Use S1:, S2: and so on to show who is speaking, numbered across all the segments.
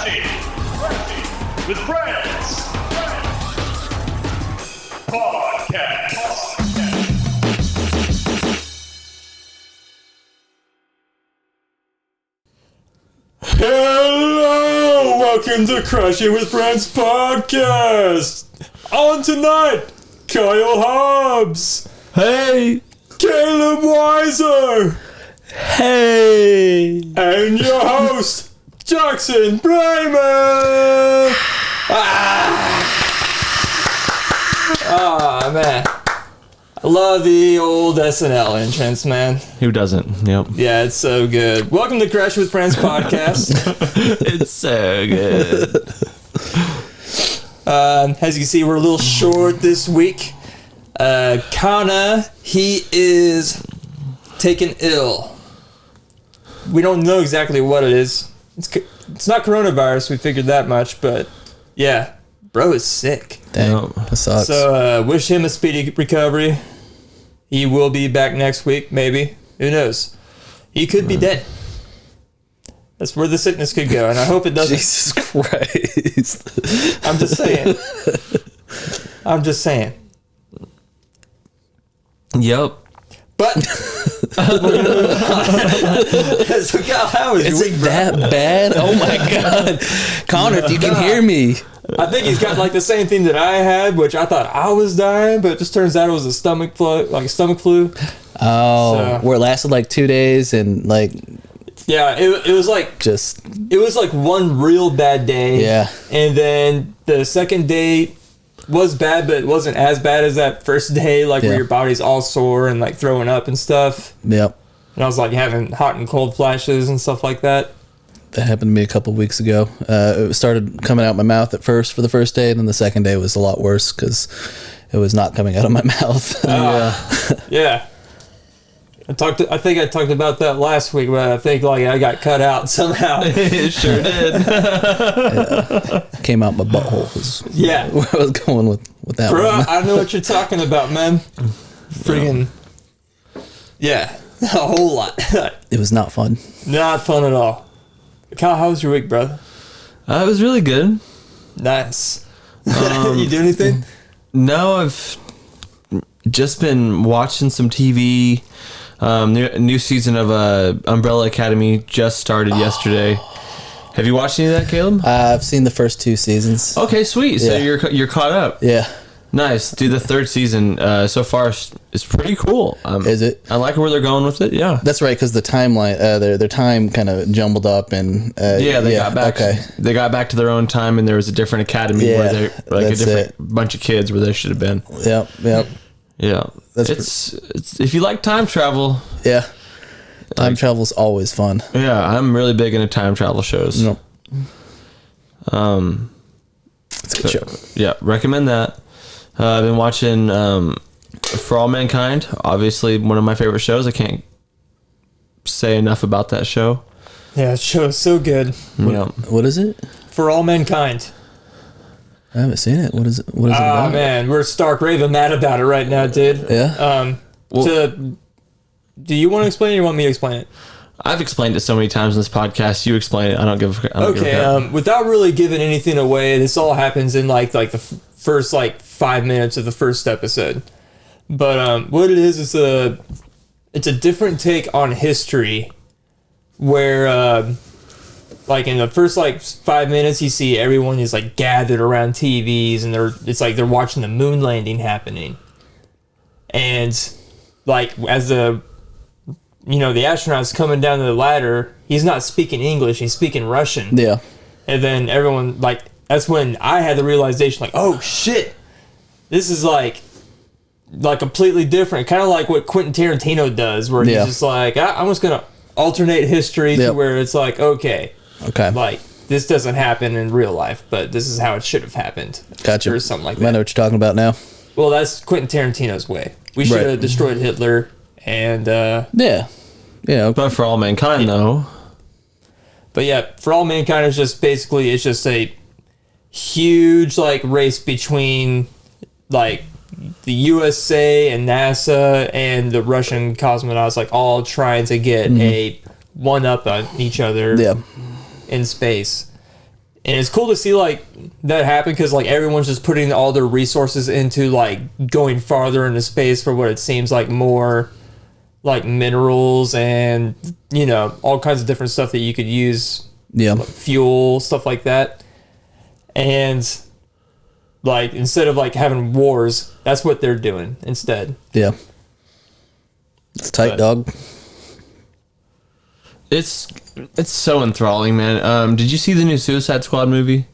S1: Crashing with Friends Podcast.
S2: Hello! Welcome to Crashing with Friends Podcast! On tonight, Kyle Hobbs!
S3: Hey!
S2: Caleb Weiser!
S3: Hey!
S2: And your host, Jackson Brayman!
S4: Ah, man. I love the old SNL entrance, man.
S3: Who doesn't? Yep.
S4: Yeah, it's so good. Welcome to Crash with Friends Podcast.
S3: It's so good.
S4: As you can see, we're a little short this week. Kana, he is taken ill. We don't know exactly what it is. It's not coronavirus, we figured that much, but yeah, bro is sick.
S5: Dang, that sucks.
S4: So wish him a speedy recovery. He will be back next week, maybe. Who knows? He could be dead. That's where the sickness could go, and I hope it doesn't.
S5: Jesus Christ.
S4: I'm just saying.
S3: Yep.
S4: But we're gonna move on. So, Kyle, how is
S5: Is
S4: your
S5: it
S4: week, bro?
S5: that bad? Oh my God. Connor, if you can hear me.
S4: I think he's got like the same thing that I had, which I thought I was dying, but it just turns out it was a stomach flu,
S5: Oh,
S4: So-
S5: where it lasted like 2 days and like
S4: Yeah, it was like
S5: just,
S4: one real bad day.
S5: yeah.
S4: And then the second day was bad, but it wasn't as bad as that first day, like
S5: Yeah.
S4: where your body's all sore and like throwing up and stuff.
S5: Yep.
S4: And I was like having hot and cold flashes and stuff like that.
S5: That happened to me a couple of weeks ago. It started coming out my mouth at first for the first day, and then the second day was a lot worse because it was not coming out of my mouth.
S4: Yeah. I think I talked about that last week, but I think like I got cut out somehow.
S3: It sure did.
S5: Came out my butthole was
S4: Yeah.
S5: where I was going with that
S4: Bro,
S5: one.
S4: I know what you're talking about, man. Friggin' yeah, a whole lot.
S5: It was not fun.
S4: Not fun at all. Kyle, how was your week, brother?
S3: It was really good.
S4: Nice. You do anything?
S3: No, I've just been watching some TV. New season of Umbrella Academy just started yesterday. Have you watched any of that, Caleb?
S5: I've seen the first 2 seasons.
S3: Okay, sweet. So
S5: Yeah.
S3: you're caught up.
S5: Yeah.
S3: Nice. Dude, the 3rd season so far is pretty cool.
S5: Is it?
S3: I like where they're going with it. Yeah.
S5: That's right, because the timeline, their time kind of jumbled up, and
S3: Yeah, they got back.
S5: Okay,
S3: They got back to their own time, and there was a different academy
S5: Yeah,
S3: where they're like a
S5: that's
S3: different bunch of kids where they should have been.
S5: yep.
S3: Yeah,
S5: That's
S3: it's if you like time travel.
S5: Yeah, time travel's always fun.
S3: Yeah, I'm really big into time travel shows.
S5: No, it's a good show.
S3: Yeah, recommend that. I've been watching For All Mankind. Obviously, one of my favorite shows. I can't say enough about that show.
S4: Yeah, the show is so good.
S3: Yeah.
S5: What is it?
S4: For All Mankind.
S5: I haven't seen it. What is it? What is it
S4: Oh
S5: about?
S4: man, we're stark raving mad about it right now, dude.
S5: Yeah.
S4: Do you want to explain it or you want me to explain it?
S3: I've explained it so many times in this podcast. You explain it. I don't give a crap.
S4: Okay, without really giving anything away, this all happens in like the first like 5 minutes of the first episode. But what it is it's a different take on history, where like in the first like 5 minutes you see everyone is like gathered around TVs and they're watching the moon landing happening, and like as the astronaut's coming down the ladder, he's not speaking English, he's speaking Russian.
S5: Yeah.
S4: And then everyone, like, that's when I had the realization, like, oh shit, this is like completely different. Kind of like what Quentin Tarantino does, where he's just like, I'm just going to alternate history to where it's like, okay, like, this doesn't happen in real life, but this is how it should have happened.
S5: Gotcha.
S4: Or something like
S5: I know
S4: that.
S5: what you're talking about now.
S4: Well, that's Quentin Tarantino's way. We should have destroyed Hitler, and
S5: Yeah.
S3: But For All Mankind, though.
S4: But yeah, For All Mankind is just basically, it's just a huge like race between like the USA and NASA and the Russian cosmonauts, like all trying to get a one up on each other in space. And it's cool to see like that happen because like everyone's just putting all their resources into like going farther into space for what it seems like more like minerals and all kinds of different stuff that you could use,
S5: Yeah.
S4: fuel, stuff like that. And like instead of like having wars, that's what they're doing instead.
S5: Yeah. It's tight,
S4: But-
S5: dog.
S3: It's so enthralling, man. Did you see the new Suicide Squad movie?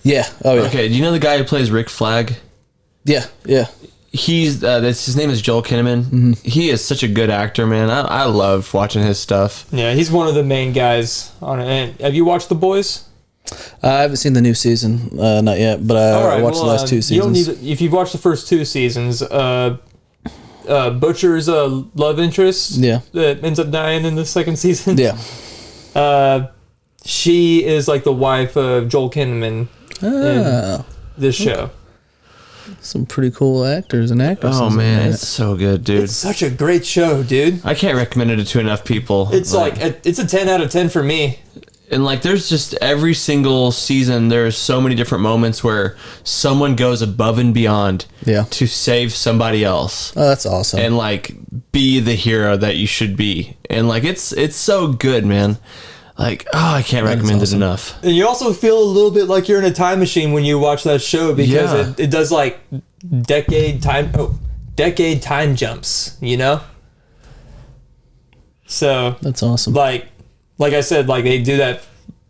S5: Yeah. Oh yeah.
S3: Okay, do you know the guy who plays Rick Flag?
S5: Yeah. Yeah.
S3: He's his name is Joel Kinnaman. He is such a good actor, man. I love watching his stuff.
S4: Yeah, he's one of the main guys on it. And have you watched The Boys?
S5: I haven't seen the new season, not yet, but I watched the last 2
S4: You don't
S5: seasons.
S4: need if you've watched the first 2 seasons. Butcher's love interest.
S5: Yeah.
S4: That ends up dying in the second season.
S5: Yeah.
S4: She is like the wife of Joel Kinnaman in
S5: Ah,
S4: this show.
S5: some pretty cool actors and actresses.
S3: Oh
S5: in
S3: man,
S5: that.
S3: it's so good, dude.
S4: It's such a great show, dude.
S3: I can't recommend it to enough people.
S4: It's like it's a 10 out of 10 for me.
S3: And like there's just every single season there's so many different moments where someone goes above and beyond
S5: Yeah.
S3: to save somebody else
S5: Oh, that's awesome.
S3: and like be the hero that you should be. And like it's so good, man. Like I can't recommend
S5: awesome.
S3: it enough.
S4: And you also feel a little bit like you're in a time machine when you watch that show because
S3: Yeah.
S4: it does like decade time jumps, So
S5: that's awesome.
S4: like I said, like they do that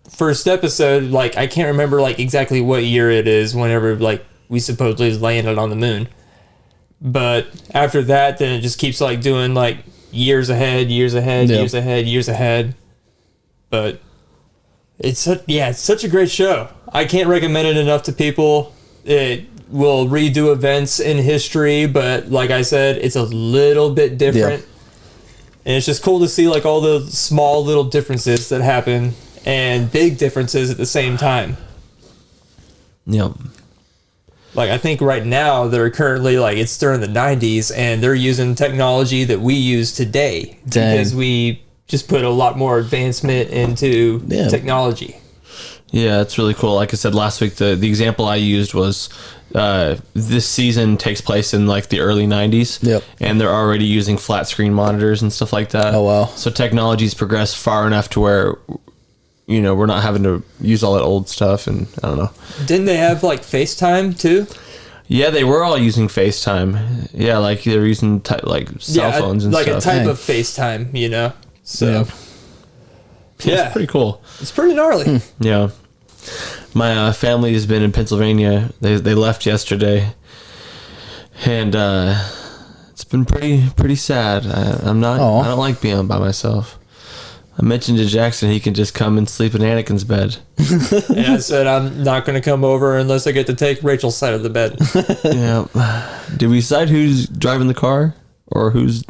S4: first episode, like I can't remember like exactly what year it is whenever like we supposedly landed on the moon. But after that, then it just keeps like doing like years ahead,
S5: Yeah.
S4: years ahead. But it's such a great show. I can't recommend it enough to people. It will redo events in history, but like I said, it's a little bit different. And it's just cool to see like all the small little differences that happen and big differences at the same time.
S3: Yep.
S4: Like I think right now they're currently like it's during the 90s and they're using technology that we use today
S5: Dang.
S4: because we just put a lot more advancement into
S5: Yeah.
S4: technology.
S3: Yeah, it's really cool. Like I said last week, the example I used was this season takes place in like the early 90s.
S5: Yep.
S3: And they're already using flat screen monitors and stuff like that.
S5: Oh, wow.
S3: So technology's progressed far enough to where, we're not having to use all that old stuff. And I don't know.
S4: Didn't they have like FaceTime too?
S3: Yeah, they were all using FaceTime. Yeah, like they were using like cell phones and
S4: like
S3: stuff.
S4: a type
S5: Dang.
S4: of FaceTime, So
S5: Yeah.
S3: It's pretty cool.
S4: it's pretty gnarly.
S3: Yeah. My family has been in Pennsylvania. They left yesterday. And it's been pretty sad. I
S5: Aw.
S3: don't like being by myself. I mentioned to Jackson he can just come and sleep in Anakin's bed.
S4: And I said I'm not going to come over unless I get to take Rachel's side of the bed.
S3: Yeah. Did we decide who's driving the car or who's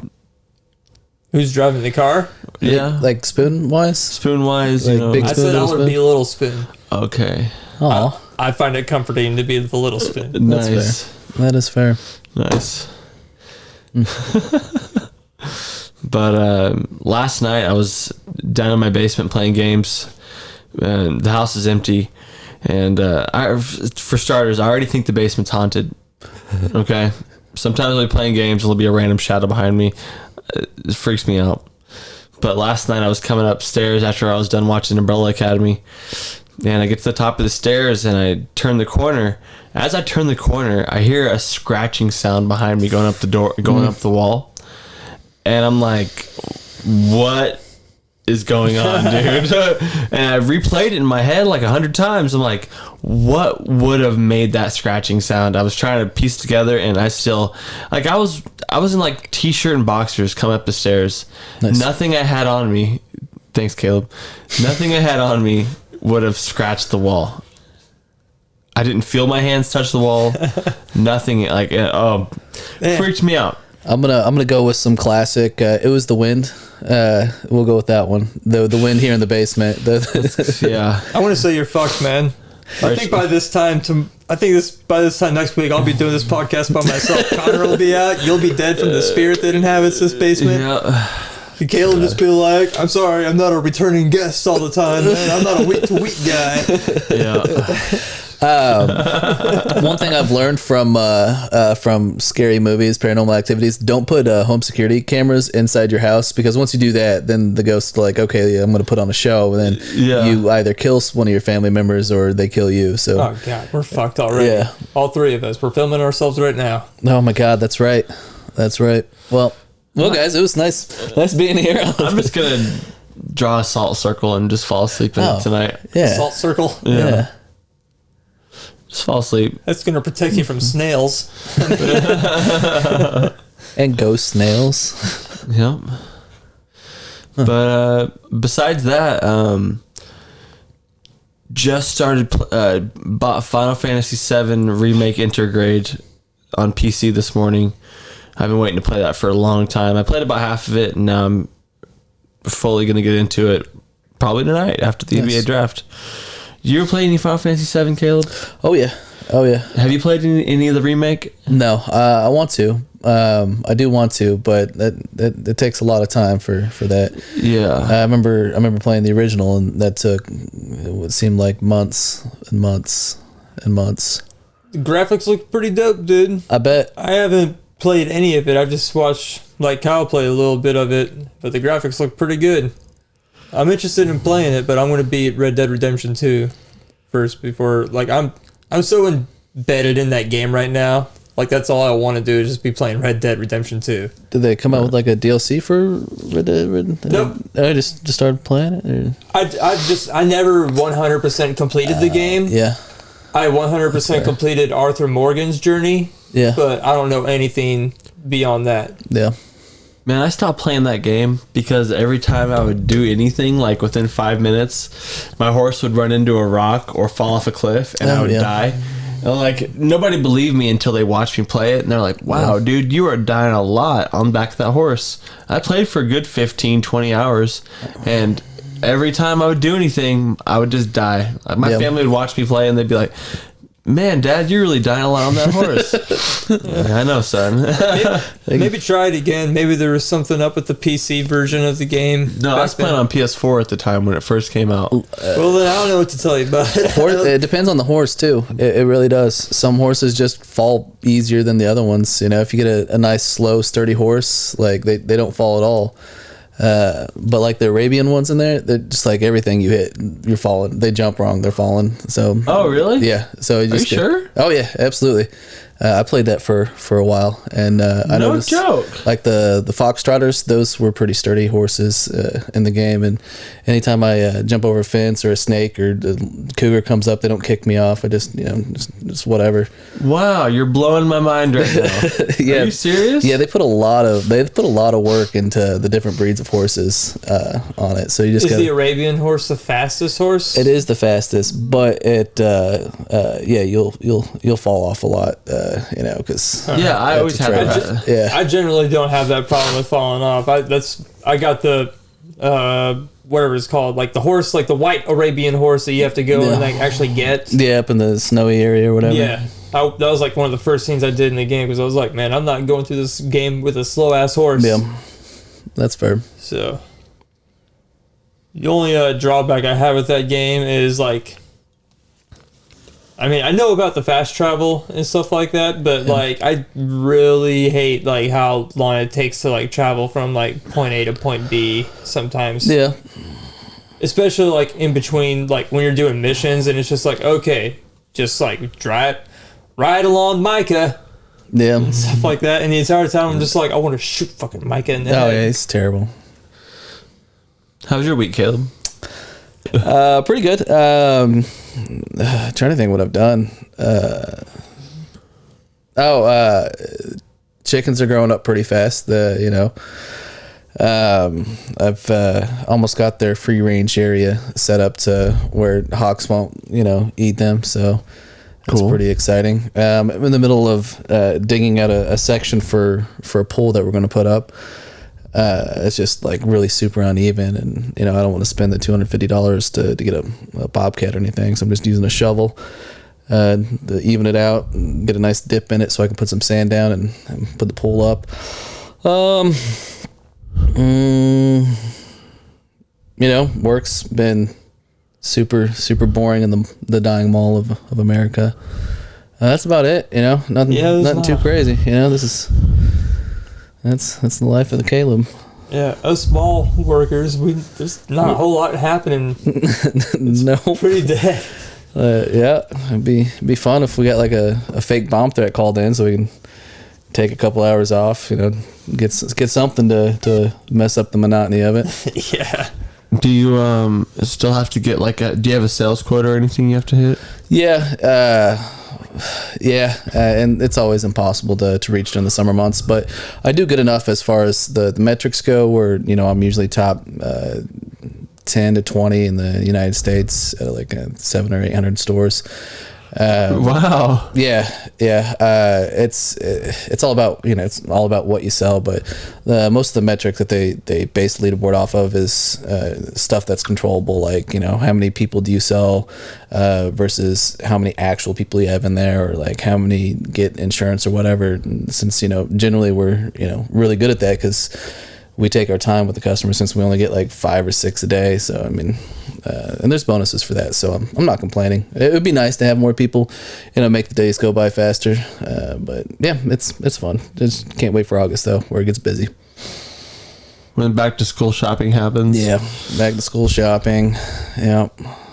S4: Who's driving the car?
S3: yeah
S5: Like spoon wise?
S3: spoon wise?
S5: like big
S4: I
S5: Spoon,
S4: said I
S5: little
S4: would
S5: spoon?
S4: be a little spoon.
S3: Okay.
S5: Oh,
S4: I find it comforting to be the little spoon.
S5: That's
S3: Nice.
S5: that is fair.
S3: Nice. But last night I was down in my basement playing games. And the house is empty, and for starters, I already think the basement's haunted. Okay, sometimes I'll be playing games, and there'll be a random shadow behind me. It freaks me out. But last night I was coming upstairs after I was done watching Umbrella Academy, and I get to the top of the stairs and I turn the corner. As I turn the corner, I hear a scratching sound behind me going up the door, going up the wall, and I'm like, "What is going on, dude?" And I replayed it in my head like 100 times. I'm like, what would have made that scratching sound? I was trying to piece together, and I still like I was in like t-shirt and boxers coming up the stairs.
S5: Nice.
S3: Nothing I had on me, thanks Caleb, nothing I had on me would have scratched the wall. I didn't feel my hands touch the wall. Nothing like freaked me out.
S5: I'm gonna go with some classic. It was the wind. We'll go with that one. The wind here in the basement.
S3: Yeah.
S4: I want to say you're fucked, man. I think by this time next week I'll be doing this podcast by myself. Connor will be out. You'll be dead from the spirit that inhabits this basement.
S3: Yeah.
S4: Caleb just be like, I'm sorry, I'm not a returning guest all the time, man. I'm not a week-to-week guy.
S3: Yeah.
S5: One thing I've learned from scary movies, paranormal activities, don't put home security cameras inside your house, because once you do that, then the ghosts are like, okay, yeah, I'm going to put on a show, and then you either kill one of your family members or they kill you. So,
S4: oh god, we're fucked already.
S5: Yeah.
S4: All three of us. We're filming ourselves right now.
S5: oh my god, that's right. Well, guys, it was nice being here.
S3: I'm just gonna draw a salt circle and just fall asleep in it tonight.
S5: Yeah.
S4: Salt circle.
S5: Yeah.
S3: Just fall asleep.
S4: That's gonna protect you from snails.
S5: And ghost snails.
S3: Yep. But besides that, just started bought Final Fantasy VII Remake Intergrade on PC this morning. I've been waiting to play that for a long time. I played about half of it, and now I'm fully going to get into it probably tonight after the NBA draft. You ever played any Final Fantasy VII, Caleb?
S5: Oh yeah.
S3: Have you played any of the remake?
S5: No, I want to. I do want to, but it takes a lot of time for that.
S3: Yeah.
S5: I remember playing the original, and that took what seemed like months and months and months.
S4: The graphics look pretty dope, dude.
S5: I bet.
S4: I haven't played any of it. I've just watched like Kyle play a little bit of it, but the graphics look pretty good. I'm interested in playing it, but I'm going to beat Red Dead Redemption 2 first before, like, I'm so embedded in that game right now. Like, that's all I want to do is just be playing Red Dead Redemption 2.
S5: Did they come out with like a DLC for Red Dead?
S4: Nope.
S5: I just started playing it. Or?
S4: I never 100% completed the game.
S5: Yeah.
S4: I 100% completed Arthur Morgan's journey.
S5: Yeah.
S4: But I don't know anything beyond that.
S5: Yeah.
S3: Man, I stopped playing that game because every time I would do anything, like within 5 minutes, my horse would run into a rock or fall off a cliff, and I would die. And like, nobody believed me until they watched me play it, and they're like, wow, dude, you are dying a lot on the back of that horse. I played for a good 15, 20 hours, and every time I would do anything, I would just die. My family would watch me play, and they'd be like, man, Dad, you're really dying a lot on that horse. I know, son.
S4: Maybe try it again. Maybe there was something up with the PC version of the game.
S3: No, I was playing on PS4 at the time when it first came out.
S4: Well, then I don't know what to tell you about it.
S5: It depends on the horse too. It really does. Some horses just fall easier than the other ones. You know, if you get a nice, slow, sturdy horse, like they don't fall at all. But like the Arabian ones in there, they're just like everything you hit, you're falling. They jump wrong, they're falling. So.
S3: Oh really?
S5: Yeah. So you just
S3: Are you sure?
S5: Oh yeah, absolutely. I played that for a while, and I
S3: No
S5: noticed
S3: joke.
S5: like the Foxtrotters, those were pretty sturdy horses in the game. And anytime I jump over a fence or a snake or the cougar comes up, they don't kick me off. I just just whatever.
S3: Wow, you're blowing my mind right now.
S5: Yeah.
S3: Are you serious?
S5: Yeah, they put a lot of work into the different breeds of horses on it. So you just
S4: Is
S5: gotta,
S4: the Arabian horse the fastest horse?
S5: it is the fastest, but you'll fall off a lot. Because
S3: Yeah, I always had that.
S5: yeah.
S4: I generally don't have that problem with falling off. I got the whatever it's called, like the horse, like the white Arabian horse that you have to go and like actually get.
S5: Yeah, up in the snowy area or whatever.
S4: Yeah, that was like one of the first things I did in the game because I was like, man, I'm not going through this game with a slow ass horse.
S5: Yeah, that's fair.
S4: So the only drawback I have with that game is like, I mean, I know about the fast travel and stuff like that, but like I really hate like how long it takes to like travel from like point A to point B sometimes.
S5: Yeah,
S4: Especially like in between, like when you're doing missions and it's just like, okay, just like ride along Micah,
S5: yeah.
S4: stuff like that. And the entire time I'm just like, I want to shoot fucking Micah in the
S5: Oh
S4: head.
S5: yeah, it's terrible.
S3: How's your week, Caleb?
S5: Pretty good. Trying to think what I've done. Chickens are growing up pretty fast. I've almost got their free range area set up to where hawks won't, eat them. So that's
S3: Cool.
S5: pretty exciting. I'm in the middle of digging out a section for a pool that we're going to put up. It's just like really super uneven, and I don't want to spend the $250 to get a bobcat or anything. So I'm just using a shovel to even it out, and get a nice dip in it, so I can put some sand down and put the pool up. Work's been super, super boring in the dying mall of America. That's about it. Nothing too crazy. That's the life of the Caleb.
S4: Yeah, us small workers, there's not a whole lot happening.
S5: No,
S4: pretty dead.
S5: Yeah, it'd be fun if we got like a fake bomb threat called in, so we can take a couple hours off. Get something to mess up the monotony of it.
S4: Yeah.
S3: Do you still have to get do you have a sales quota or anything you have to hit?
S5: Yeah, and it's always impossible to reach during the summer months, but I do good enough as far as the metrics go, where I'm usually top 10 to 20 in the United States at like 700 or 800 stores.
S3: Wow.
S5: Yeah. It's all about it's all about what you sell, but most of the metric that they base the leaderboard off of is stuff that's controllable, like how many people do you sell versus how many actual people you have in there, or like how many get insurance or whatever. And since generally we're really good at that because we take our time with the customer, since we only get like 5 or 6 a day. So and there's bonuses for that, so I'm not complaining. It would be nice to have more people, make the days go by faster. But yeah, it's fun. Just can't wait for August though, where it gets busy.
S3: When back to school shopping happens.
S5: Yeah, back to school shopping. Yeah,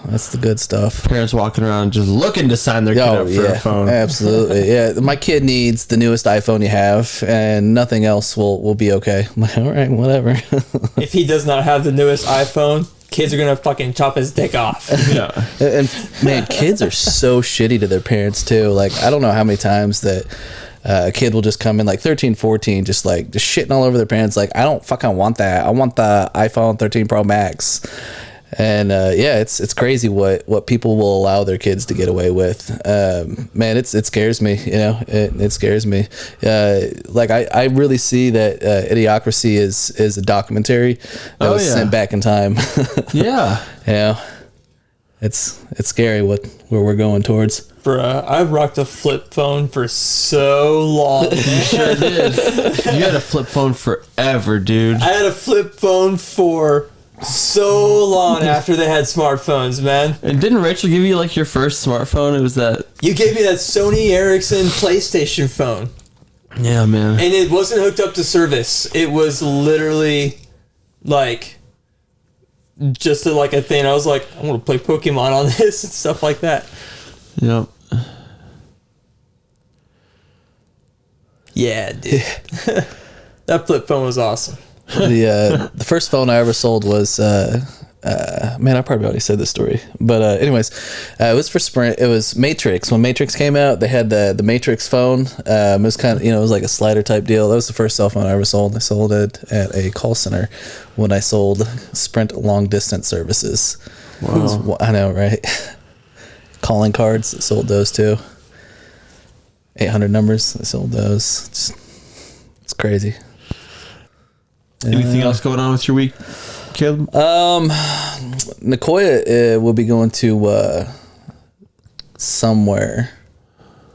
S5: that's the good stuff.
S3: Parents walking around just looking to sign their kid up for a phone.
S5: Absolutely. Yeah, my kid needs the newest iPhone you have, and nothing else will be okay. I'm like, all right, whatever.
S4: If he does not have the newest iPhone, kids are gonna fucking chop his dick off.
S3: Yeah.
S5: And man, kids are so shitty to their parents too. Like, I don't know how many times that a kid will just come in like 13, 14, just shitting all over their parents. Like, I don't fucking want that. I want the iPhone 13 Pro Max. And it's crazy what people will allow their kids to get away with. Man, it scares me. It scares me. I really see that Idiocracy is a documentary that was sent back in time.
S3: Yeah.
S5: Yeah. It's scary where we're going towards.
S4: Bruh, I've rocked a flip phone for so long.
S3: You sure did. You had a flip phone forever, dude.
S4: I had a flip phone for so long after they had smartphones, man.
S3: And didn't Rachel give you your first smartphone? It was that.
S4: You gave me that Sony Ericsson PlayStation phone.
S3: Yeah, man.
S4: And it wasn't hooked up to service. It was literally just a thing. I was like, I want to play Pokemon on this and stuff like that.
S3: Yep.
S4: Yeah, dude. That flip phone was awesome.
S5: The first phone I ever sold was man, I probably already said this story, but anyways, it was for Sprint. It was Matrix. When Matrix came out, they had the Matrix phone. It was kind of, it was like a slider type deal. That was the first cell phone I ever sold. I sold it at a call center when I sold Sprint long distance services.
S3: Wow.
S5: I know, right? Calling cards, I sold those too. 800 numbers, I sold those. It's crazy.
S3: Anything else going on with your week, Caleb?
S5: Nicoya will be going to somewhere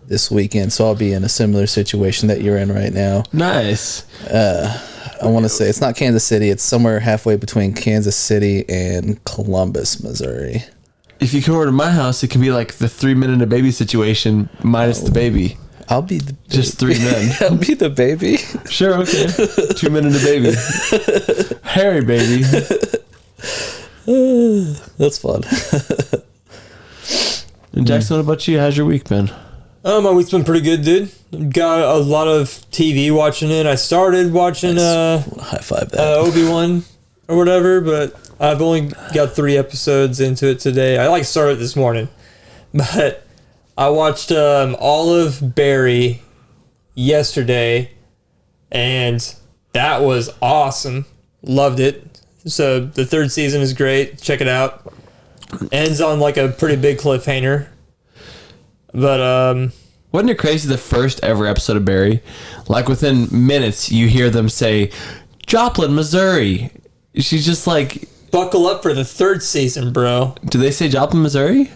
S5: this weekend, so I'll be in a similar situation that you're in right now.
S3: Nice.
S5: I want to say it's not Kansas City. It's somewhere halfway between Kansas City and Columbus, Missouri.
S3: If you come over to my house, it can be like the 3 men and a baby situation minus the baby.
S5: I'll be the
S3: Just 3 men.
S5: I'll be the baby.
S3: Sure, okay. 2 men and a baby. Hairy baby.
S5: That's fun.
S3: And Jackson, what about you? How's your week been?
S4: My week's been pretty good, dude. Got a lot of TV watching it. I started watching
S5: High five that.
S4: Obi-Wan or whatever, but I've only got 3 episodes into it today. I started this morning, but I watched Olive Berry yesterday, and that was awesome. Loved it. So the 3rd season is great. Check it out. Ends on a pretty big cliffhanger. But
S3: wasn't it crazy the first ever episode of Barry? Within minutes, you hear them say, Joplin, Missouri. She's just
S4: buckle up for the 3rd season, bro.
S3: Do they say Joplin, Missouri?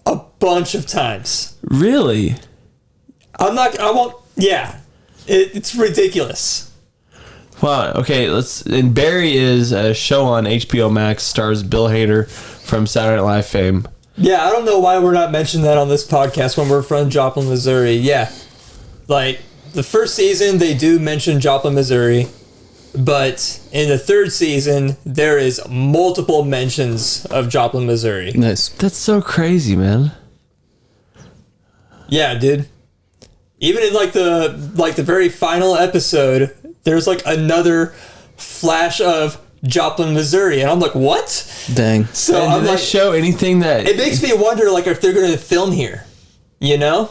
S4: A bunch of times.
S3: Really?
S4: I won't. Yeah, it's ridiculous.
S3: Well, okay, and Barry is a show on HBO Max, stars Bill Hader from Saturday Night Live fame.
S4: Yeah, I don't know why we're not mentioning that on this podcast when we're from Joplin, Missouri. Yeah. Like, the first season, they do mention Joplin, Missouri. But in the third season, there is multiple mentions of Joplin, Missouri.
S5: Nice.
S3: That's so crazy, man.
S4: Yeah, dude. Even in the very final episode, there's like another flash of Joplin, Missouri, and I'm like, what?
S5: Dang.
S4: So
S3: And
S4: I'm
S3: do they
S4: like,
S3: show anything that
S4: it makes me wonder, like, if they're gonna film here. You know?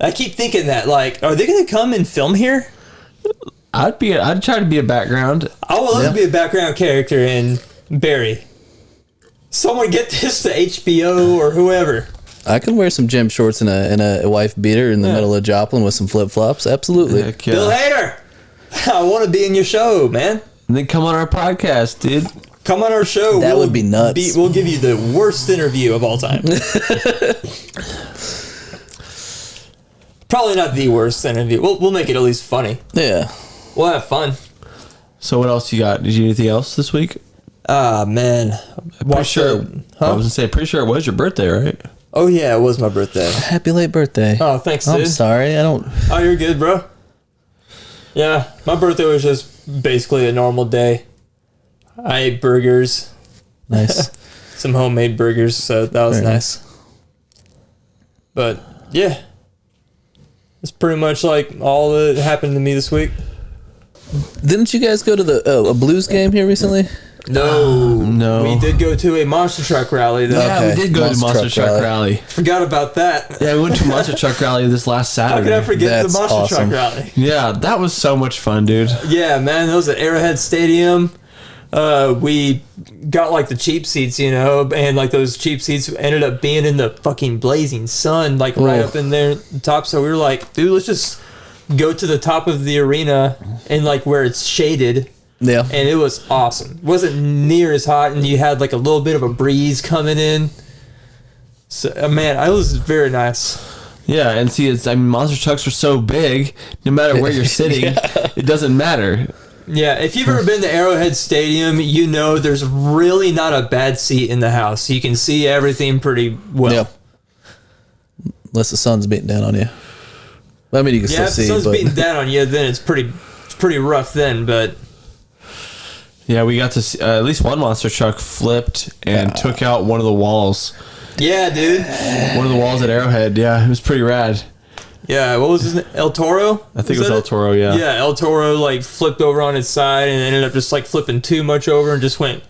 S4: I keep thinking that, like, are they gonna come and film here?
S3: I'd try to be a background.
S4: I would love to be a background character in Barry. Someone get this to HBO or whoever.
S5: I can wear some gym shorts and a wife beater in the middle of Joplin with some flip flops. Absolutely.
S3: Heck yeah.
S4: Bill Hader, I want to be in your show, man.
S3: And then come on our podcast, dude.
S4: Come on our show.
S5: That would be nuts.
S4: We'll give you the worst interview of all time. Probably not the worst interview. We'll make it at least funny.
S5: Yeah.
S4: We'll have fun.
S3: So what else you got? Did you do anything else this week?
S4: Ah, man.
S3: Pretty sure. I was gonna say, pretty sure it was your birthday, right?
S4: Oh, yeah, it was my birthday.
S5: Happy late birthday.
S4: Oh, thanks, dude.
S5: I'm sorry. I don't.
S4: Oh, you're good, bro. Yeah, my birthday was just basically a normal day. I ate burgers,
S5: Nice.
S4: some homemade burgers, so that was
S5: Very
S4: nice. But, yeah. That's pretty much like all that happened to me this week.
S5: Didn't you guys go to a Blues game here recently?
S3: No.
S4: We did go to a monster truck rally, though.
S3: Yeah,
S5: Okay.
S3: we did go to
S5: Monster
S3: Monster
S5: Truck
S3: Truck
S5: Rally.
S3: Rally.
S4: Forgot about that.
S3: Yeah, we went to Monster Truck Rally this last
S4: How
S3: Saturday.
S4: could I forget
S5: That's
S4: the monster
S5: awesome.
S4: truck rally?
S3: Yeah, that was so much fun, dude.
S4: Yeah, man, that was at Arrowhead Stadium. We got like the cheap seats, you know, and like those cheap seats ended up being in the fucking blazing sun, like right
S5: Ooh.
S4: up in there top. So we were like, dude, let's just go to the top of the arena and like where it's shaded.
S5: Yeah.
S4: And it was awesome. It wasn't near as hot, and you had like a little bit of a breeze coming in. So, man, it was very nice.
S3: Yeah, and see, monster trucks are so big, no matter where you're sitting, it doesn't matter.
S4: Yeah, if you've ever been to Arrowhead Stadium, you know there's really not a bad seat in the house. You can see everything pretty well.
S5: Yeah. Unless the sun's beating down on you. I mean, you can
S4: Yeah, if the
S5: still see.
S4: sun's
S5: But
S4: beating down on you, then it's pretty rough then, but
S3: Yeah, we got to see, at least one monster truck flipped and took out one of the walls.
S4: yeah, dude.
S3: One of the walls at Arrowhead. Yeah, it was pretty rad.
S4: Yeah, what was his name? El Toro?
S3: I think it was El Toro, yeah.
S4: Yeah, El Toro like flipped over on its side and ended up just like flipping too much over and just went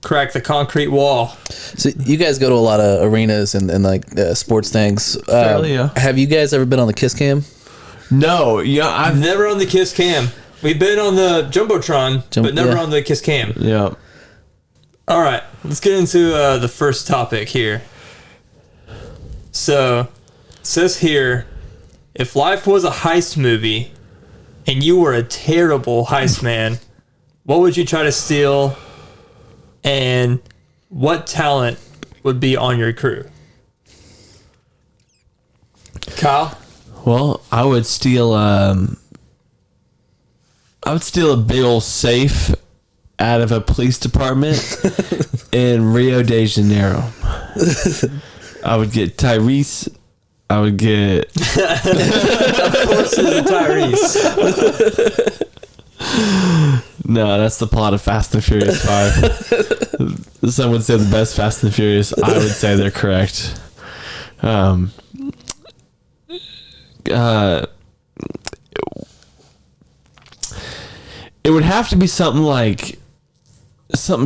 S4: cracked the concrete wall.
S5: so you guys go to a lot of arenas and like sports things.
S3: Fairly, yeah.
S5: Have you guys ever been on the Kiss Cam?
S3: No, yeah,
S4: I've never on the Kiss Cam. We've been on the Jumbotron, but never
S5: yeah.
S4: on the Kiss Cam.
S3: Yeah.
S4: All right, let's get into the first topic here. So, it says here, if life was a heist movie and you were a terrible heist man, what would you try to steal and what talent would be on your crew? Kyle?
S3: Well, I would steal a big old safe out of a police department in Rio de Janeiro. I would get Tyrese. I would get
S4: Of course, it's a Tyrese.
S3: No, that's the plot of Fast and Furious 5. Some would say the best Fast and Furious. I would say they're correct. It would have to be something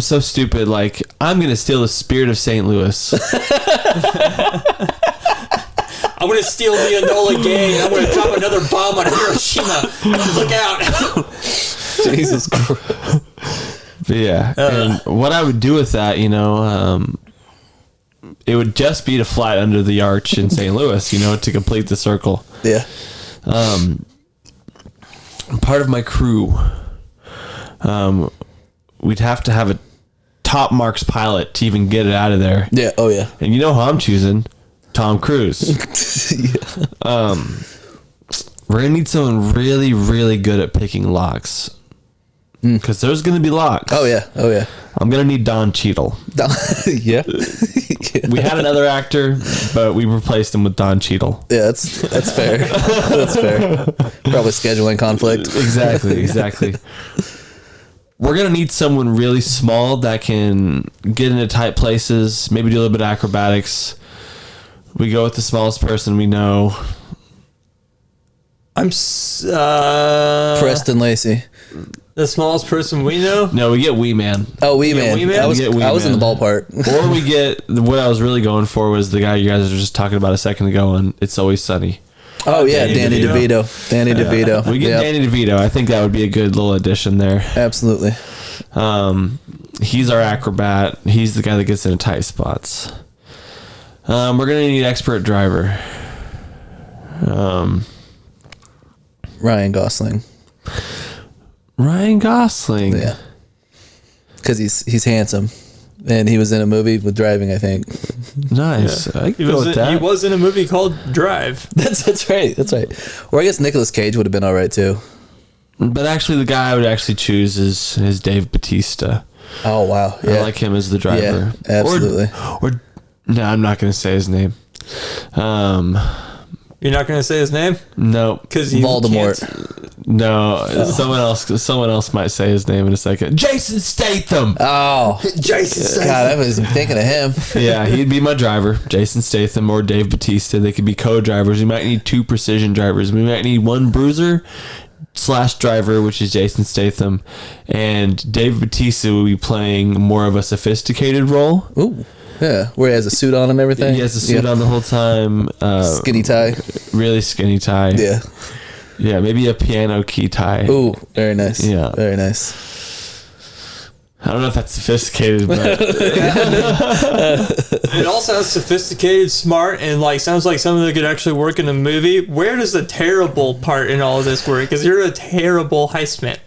S3: so stupid like I'm gonna steal the spirit of St. Louis.
S4: I'm going to steal the Enola gang. I'm going to drop another bomb on Hiroshima. Look out.
S5: Jesus Christ.
S3: But yeah, and what I would do with that, it would just be to fly under the arch in St. Louis, to complete the circle.
S5: Yeah.
S3: Part of my crew, we'd have to have a top marks pilot to even get it out of there.
S5: Yeah. Oh, yeah.
S3: And you know who I'm choosing? Tom Cruise.
S5: Yeah.
S3: We're gonna need someone really, really good at picking locks. because there's going to be locks.
S5: Oh yeah.
S3: I'm going to need Don Cheadle.
S5: Yeah.
S3: We had another actor, but we replaced him with Don Cheadle.
S5: Yeah, that's fair. That's fair. Probably scheduling conflict.
S3: Exactly. We're going to need someone really small that can get into tight places, maybe do a little bit of acrobatics. We go with the smallest person we know.
S5: Preston Lacey.
S4: The smallest person we know?
S3: No, we get Wee Man.
S5: Oh, Wee Man.
S4: Wee Man?
S5: I was
S3: We get Wee
S5: in the
S3: Man.
S5: ballpark.
S3: Or we get, what I was really going for was the guy you guys were just talking about a second ago, and It's Always Sunny.
S5: Oh yeah,
S4: Danny
S5: Danny DeVito. Danny DeVito.
S3: We get
S5: Yep.
S3: Danny DeVito. I think that would be a good little addition there.
S5: Absolutely.
S3: He's our acrobat. He's the guy that gets into tight spots. We're going to need expert driver.
S5: Ryan Gosling.
S3: Ryan Gosling.
S5: Yeah. Because he's handsome, and he was in a movie with driving. I think.
S3: Nice. I can
S4: He
S3: go
S4: was,
S3: with
S4: in,
S3: that.
S4: he was in a movie called Drive.
S5: That's right. That's right. Or I guess Nicolas Cage would have been all right too.
S3: But actually, the guy I would actually choose is Dave Bautista.
S5: Oh wow. Yeah.
S3: I like him as the driver.
S5: Yeah, absolutely.
S3: Or no, I'm not going to say his name.
S4: You're not going to say his name?
S3: No.
S4: Because you
S5: Voldemort.
S4: can't.
S3: No, someone else might say his name in a second. Jason Statham.
S5: Oh
S4: Jason
S5: God, I was thinking of him.
S3: Yeah, he'd be my driver. Jason Statham or Dave Bautista. They could be co-drivers. We might need 2 precision drivers. We might need 1 bruiser / driver, which is Jason Statham, and Dave Bautista will be playing more of a sophisticated role.
S5: Ooh. Yeah, where he has a suit on and everything.
S3: He has a suit on the whole time.
S5: Skinny tie.
S3: Really skinny tie.
S5: Yeah.
S3: Yeah, maybe a piano key tie.
S5: Ooh, very nice.
S3: Yeah.
S5: Very nice.
S3: I don't know if that's sophisticated, but
S4: It all sounds sophisticated, smart, and like sounds like something that could actually work in a movie. Where does the terrible part in all of this work? Because you're a terrible heistman.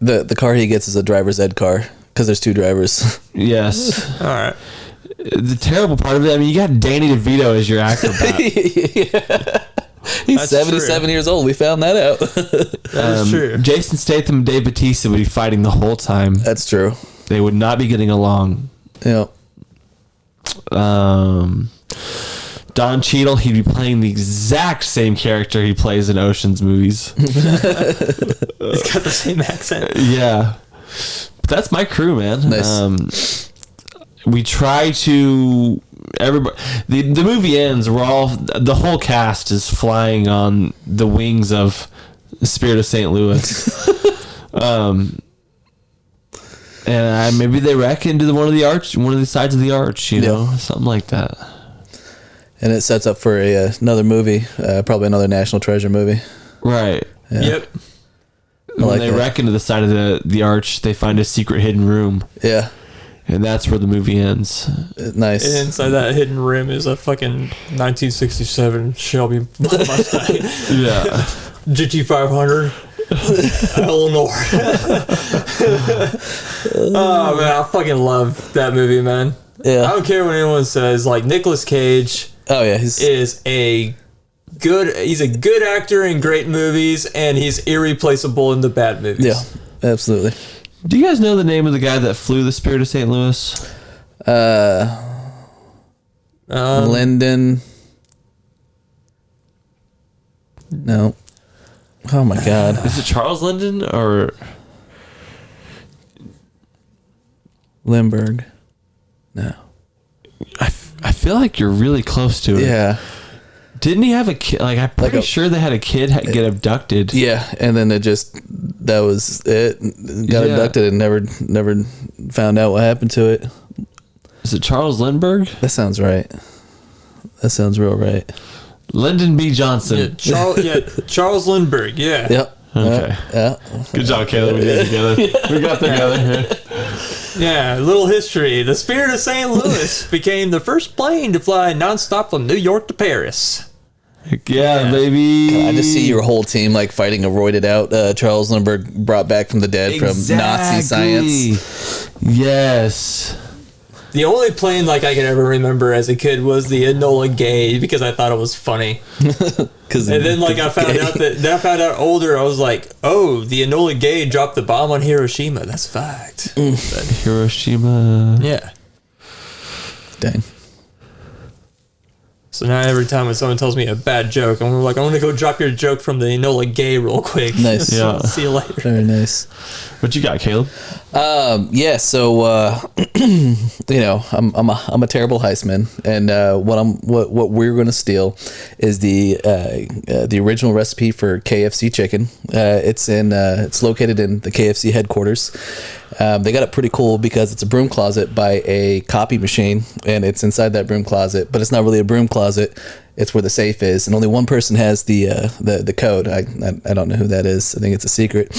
S5: The car he gets is a driver's ed car because there's 2 drivers.
S3: yes.
S4: All right.
S3: The terrible part of it, I mean, you got Danny DeVito as your acrobat.
S5: He's
S4: That's
S5: 77
S4: true.
S5: years old. We found that out.
S4: That's true.
S3: Jason Statham and Dave Bautista would be fighting the whole time.
S5: That's true.
S3: They would not be getting along.
S5: Yeah.
S3: Don Cheadle, he'd be playing the exact same character he plays in Ocean's movies.
S4: He's got the same accent.
S3: Yeah. But that's my crew, man.
S5: Nice.
S3: We try to... Everybody, the movie ends. The whole cast is flying on the wings of the Spirit of St. Louis. And maybe they wreck into one of the sides of the arch, you know, something like that.
S5: And it sets up for another movie, probably another National Treasure movie.
S3: Right.
S5: Yeah.
S4: Yep.
S3: When
S5: like
S3: they
S5: that.
S3: wreck into the side of the arch, they find a secret hidden room,
S5: Yeah.
S3: and that's where the movie ends.
S5: Nice.
S4: And inside that hidden room is a fucking 1967 Shelby Mustang
S3: Yeah.
S4: GT500. Eleanor. Oh man, I fucking love that movie, man. I
S5: Yeah.
S4: don't care what anyone says. Like Nicolas Cage
S5: Oh yeah.
S4: is he's a good actor in great movies, and he's irreplaceable in the bad movies.
S5: Yeah. Absolutely.
S3: Do you guys know the name of the guy that flew the Spirit of St. Louis?
S5: Lyndon. No. Oh my God.
S3: Is it Charles Lyndon or
S5: Lindbergh. No.
S3: I feel like you're really close to it.
S5: Yeah.
S3: Didn't he have a kid? Like I'm pretty sure they had a kid get abducted.
S5: Yeah. And then that was it. Got
S3: Yeah.
S5: abducted and never found out what happened to it.
S3: Is it Charles Lindbergh?
S5: That sounds right. That sounds real right.
S3: Lyndon B. Johnson.
S4: Charles Lindbergh. Yeah.
S5: Yep.
S3: Okay.
S5: Yeah.
S3: Good job, Caleb. We did it together. We got together.
S4: Yeah, a little history. The Spirit of St. Louis became the first plane to fly nonstop from New York to Paris.
S3: Yeah, baby.
S5: I just see your whole team like fighting a roided out Charles Lindbergh brought back from the dead from Nazi science.
S3: Yes.
S4: The only plane like I can ever remember as a kid was the Enola Gay because I thought it was funny. And then like I found out older, I was like, oh, the Enola Gay dropped the bomb on Hiroshima. That's a fact. But,
S3: Hiroshima.
S4: yeah.
S5: Dang.
S4: So now every time when someone tells me a bad joke, I'm like, I'm going to go drop your joke from the Enola Gay real quick.
S5: Nice.
S3: Yeah.
S4: See you later.
S5: Very nice.
S3: What you got, Caleb?
S5: Yeah, so you know, I'm a terrible heistman, and what we're gonna steal is the original recipe for KFC chicken. It's located in the KFC headquarters. They got it pretty cool because it's a broom closet by a copy machine, and it's inside that broom closet, but it's not really a broom closet. It's where the safe is, and only one person has the code. I don't know who that is. I think it's a secret.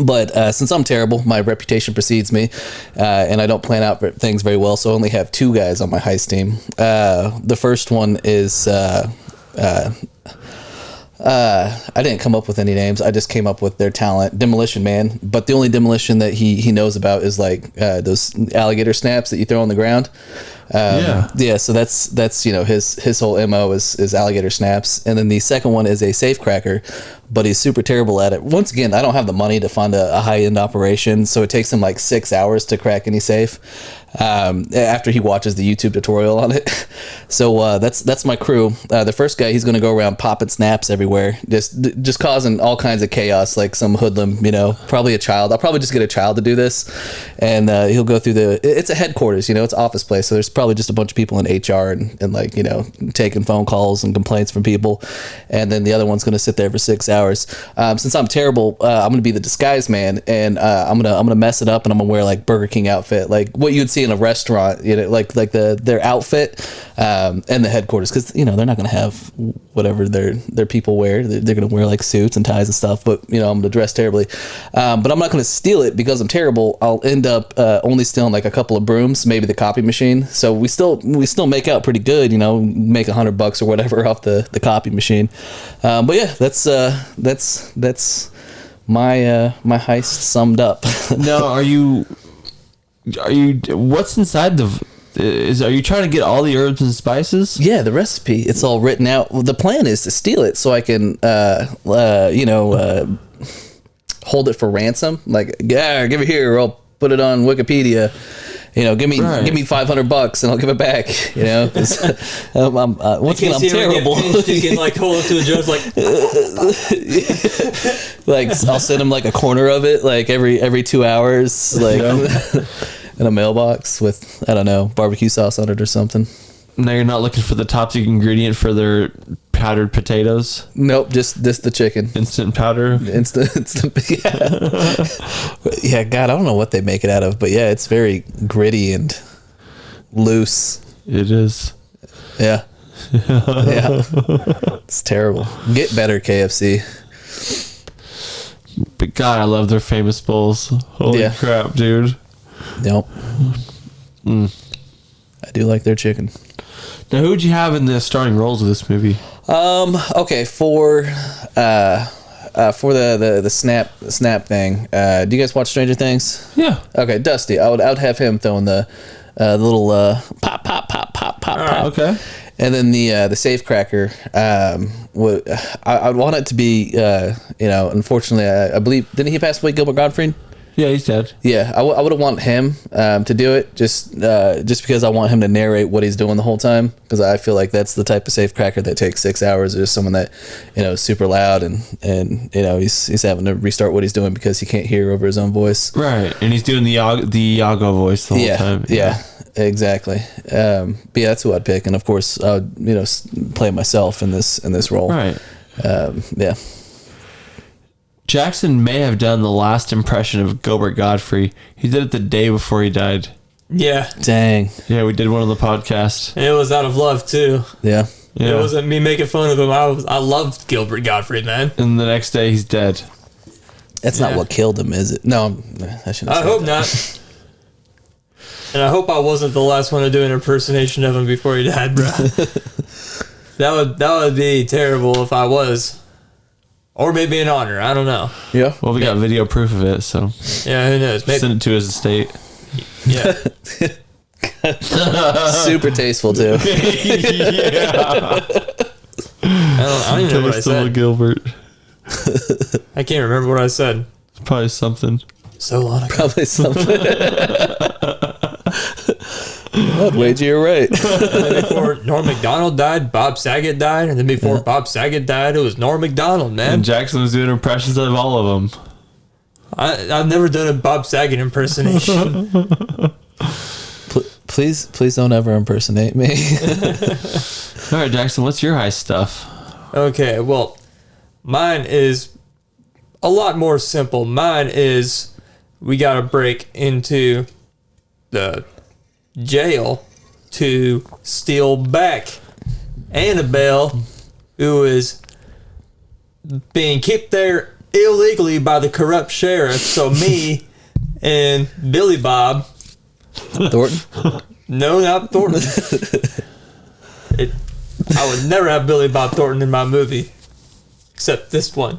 S5: But since I'm terrible, my reputation precedes me, and I don't plan out things very well, so I only have two guys on my heist team. The first one is... I didn't come up with any names. I just came up with their talent, Demolition Man. But the only demolition that he knows about is like those alligator snaps that you throw on the ground. Yeah. So that's you know his whole MO is alligator snaps. And then the second one is a safe cracker, but he's super terrible at it. Once again, I don't have the money to fund a high end operation, so it takes him like 6 hours to crack any safe. After he watches the YouTube tutorial on it. So that's my crew. The first guy, he's going to go around popping snaps everywhere, just causing all kinds of chaos, like some hoodlum, you know, probably a child. I'll probably just get a child to do this, and he'll go through it's a headquarters, you know, it's office place, so there's probably just a bunch of people in HR and like, you know, taking phone calls and complaints from people, and then the other one's going to sit there for 6 hours. Since I'm terrible, I'm going to be the disguise man, and I'm gonna mess it up, and I'm gonna wear like Burger King outfit, like what you'd see in a restaurant, you know, like their outfit, and the headquarters, because you know they're not gonna have whatever their people wear. They're gonna wear like suits and ties and stuff, but you know I'm gonna dress terribly, but I'm not gonna steal it because I'm terrible. I'll end up only stealing like a couple of brooms, maybe the copy machine, so we still make out pretty good, you know, make $100 or whatever off the copy machine. But yeah, that's my heist summed up.
S3: Now, are you what's inside are you trying to get all the herbs and spices?
S5: Yeah, the recipe, it's all written out. Well, the plan is to steal it so I can hold it for ransom, like, yeah, give it here, or I'll put it on Wikipedia, you know, give me $500 and I'll give it back, you know, 'cause, once again, I'm terrible.
S4: You can like hold it to the judge like
S5: like I'll send him like a corner of it like every 2 hours, like in a mailbox with, I don't know, barbecue sauce on it or something.
S3: Now you're not looking for the top ingredient for their powdered potatoes?
S5: Nope, just the chicken.
S3: Instant powder?
S5: Instant, yeah. Yeah, God, I don't know what they make it out of, but yeah, it's very gritty and loose.
S3: It is.
S5: Yeah. Yeah. It's terrible. Get better, KFC.
S3: But God, I love their famous bowls. Holy crap, dude.
S5: Nope. I do like their chicken.
S3: Now, who'd you have in the starting roles of this movie?
S5: Okay, for the snap thing. Do you guys watch Stranger Things?
S3: Yeah.
S5: Okay, Dusty. I would have him throwing the little pop pop pop pop pop pop.
S3: Okay.
S5: And then the safe cracker. I'd want it to be you know. Unfortunately, I believe, didn't he pass away, Gilbert Gottfried?
S3: Yeah, he's dead.
S5: Yeah, I would want him to do it, just because I want him to narrate what he's doing the whole time, because I feel like that's the type of safe cracker that takes 6 hours, or just someone that, you know, is super loud and you know he's having to restart what he's doing because he can't hear over his own voice.
S3: Right, and he's doing the Iago voice the whole time.
S5: Yeah, exactly. But yeah, that's who I'd pick, and of course I would, you know, play myself in this role.
S3: Right.
S5: Yeah.
S3: Jackson may have done the last impression of Gilbert Godfrey. He did it the day before he died.
S4: Yeah.
S5: Dang.
S3: Yeah, we did one on the podcast.
S4: And it was out of love too.
S5: Yeah.
S3: Yeah.
S4: It wasn't me making fun of him. I loved Gilbert Gottfried, man.
S3: And the next day he's dead.
S5: That's not what killed him, is it? No, I shouldn't.
S4: I hope not. And I hope I wasn't the last one to do an impersonation of him before he died, bro. That would be terrible if I was. Or maybe an honor. I don't know.
S5: Yeah.
S3: Well, we got video proof of it, so
S4: Yeah, who knows? Maybe.
S3: send it to his estate.
S4: Yeah.
S5: Super tasteful too.
S3: Yeah.
S4: I don't even know what I
S3: Coastal
S4: said.
S3: Gilbert.
S4: I can't remember what I said.
S3: Probably something.
S4: So long ago.
S5: Probably something. I'd wager you're right.
S4: And then before Norm Macdonald died, Bob Saget died, and then before Bob Saget died, it was Norm Macdonald, man.
S3: And Jackson was doing impressions of all of them.
S4: I've never done a Bob Saget impersonation.
S5: Please don't ever impersonate me.
S3: All right, Jackson, what's your heist stuff?
S4: Okay, well, mine is a lot more simple. Mine is we got to break into the jail to steal back Annabelle, who is being kept there illegally by the corrupt sheriff. So me and Billy Bob.
S5: Thornton?
S4: No, not Thornton. I would never have Billy Bob Thornton in my movie. Except this one.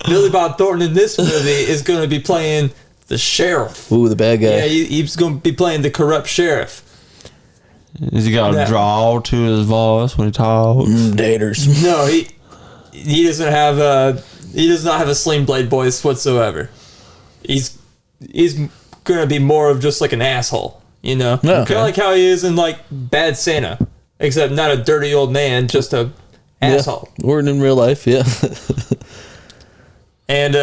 S4: Billy Bob Thornton in this movie is going to be playing the sheriff.
S5: Ooh, the bad guy.
S4: Yeah, he's going to be playing the corrupt sheriff.
S3: Has he got a drawl to his voice when he talks?
S5: Daters.
S4: No, he doesn't have he does not have a Sling Blade voice whatsoever. He's going to be more of just like an asshole, you know?
S5: Yeah.
S4: Kind of like how he is in like Bad Santa, except not a dirty old man, just a asshole.
S5: Yeah. Or in real life, yeah.
S4: And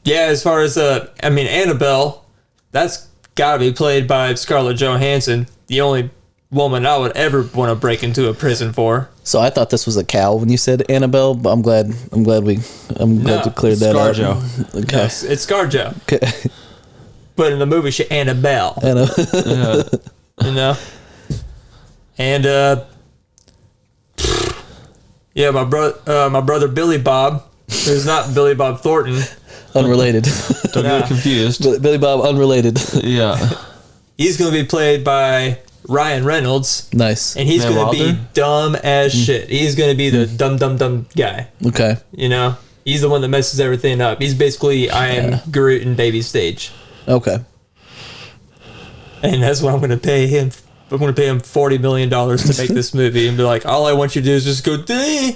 S4: yeah, as far as Annabelle, that's gotta be played by Scarlett Johansson, the only woman I would ever want to break into a prison for.
S5: So I thought this was a cow when you said Annabelle, but I'm glad we cleared that up.
S3: ScarJo.
S5: Okay.
S4: No, it's ScarJo.
S5: Okay.
S4: But in the movie, she Annabelle.
S5: Anna.
S3: Yeah.
S4: You know? And yeah, my brother Billy Bob, who's not Billy Bob Thornton.
S5: Unrelated.
S3: Don't get confused.
S5: Billy Bob, unrelated.
S3: Yeah.
S4: He's gonna be played by Ryan Reynolds.
S5: Nice.
S4: And he's
S3: Man
S4: gonna
S3: Wilder?
S4: be dumb as shit. He's gonna be the dumb guy.
S5: Okay.
S4: You know? He's the one that messes everything up. He's basically I am Groot in baby stage.
S5: Okay.
S4: And that's what I'm gonna pay him. I'm gonna pay him $40 million to make this movie and be like, all I want you to do is just go dang.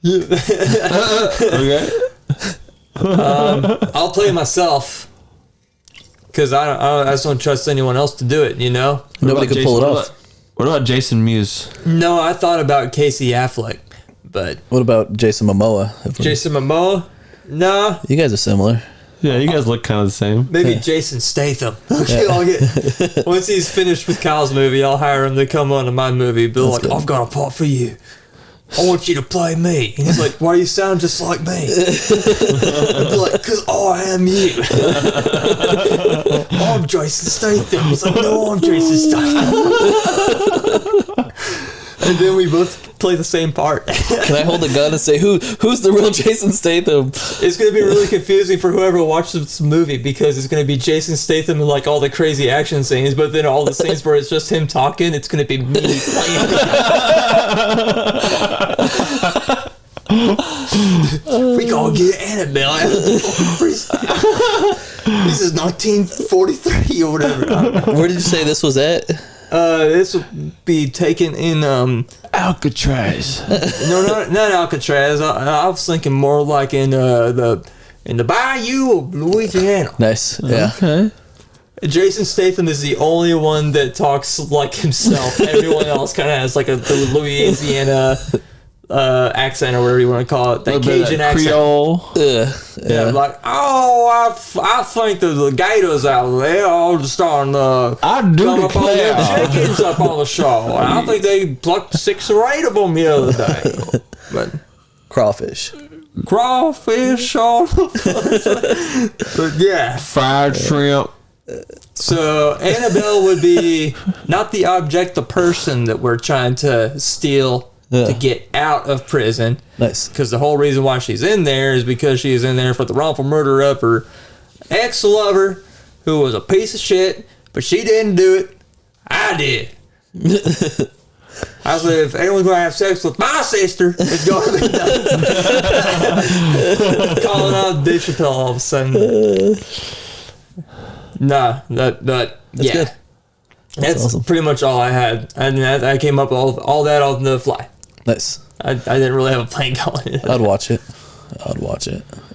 S3: Okay.
S4: I'll play myself because I just don't trust anyone else to do it, you know?
S5: Nobody could pull it off.
S3: What about Jason Mewes?
S4: No, I thought about Casey Affleck, but
S5: What about Jason Momoa?
S4: Jason Momoa? No,
S5: You guys are similar.
S3: Yeah, you guys look kind of the same.
S4: maybe Jason Statham. Okay, I'll get once he's finished with Kyle's movie, I'll hire him to come on to my movie. Be like,
S5: good.
S4: I've got a part for you. I want you to play me. And he's like, why do you sound just like me? I'd be like, because I am you. I'm Jason Statham. He's like, no, I'm Jason Statham. And then we both play the same part.
S5: Can I hold a gun and say who's the real Jason Statham?
S4: It's going to be really confusing for whoever watches this movie because it's going to be Jason Statham and like all the crazy action scenes, but then all the scenes where it's just him talking, it's going to be me playing. We gotta get Annabelle out of the fucking prison. This is 1943 or whatever.
S5: Where did you say this was at?
S4: This will be taken in
S3: Alcatraz.
S4: no, not Alcatraz. I was thinking more like in the bayou of Louisiana.
S5: Nice. Yeah.
S3: Okay.
S4: Jason Statham is the only one that talks like himself. Everyone else kind of has like the Louisiana accent or whatever you want to call it. That Cajun accent.
S3: Creole.
S4: Yeah, like, oh, I think the gators out there are starting to
S3: I do
S4: come up on their
S3: declare.
S4: chickens up on the shore. And I think they plucked 6 or 8 of them the other day. But
S5: Crawfish.
S4: crawfish on But yeah.
S3: Fried shrimp.
S4: So Annabelle would be not the object, the person that we're trying to steal to get out of prison.
S5: Nice.
S4: Because the whole reason why she's in there is because she is in there for the wrongful murder of her ex-lover, who was a piece of shit, but she didn't do it. I did. I said, if anyone's going to have sex with my sister, it's going to be done. Calling out love Dave Chappelle all of a sudden. Nah, yeah.
S5: good.
S4: That's
S5: awesome.
S4: pretty much all I had. And I came up all that on the fly.
S5: Nice.
S4: I didn't really have a plan going.
S5: I'd watch it.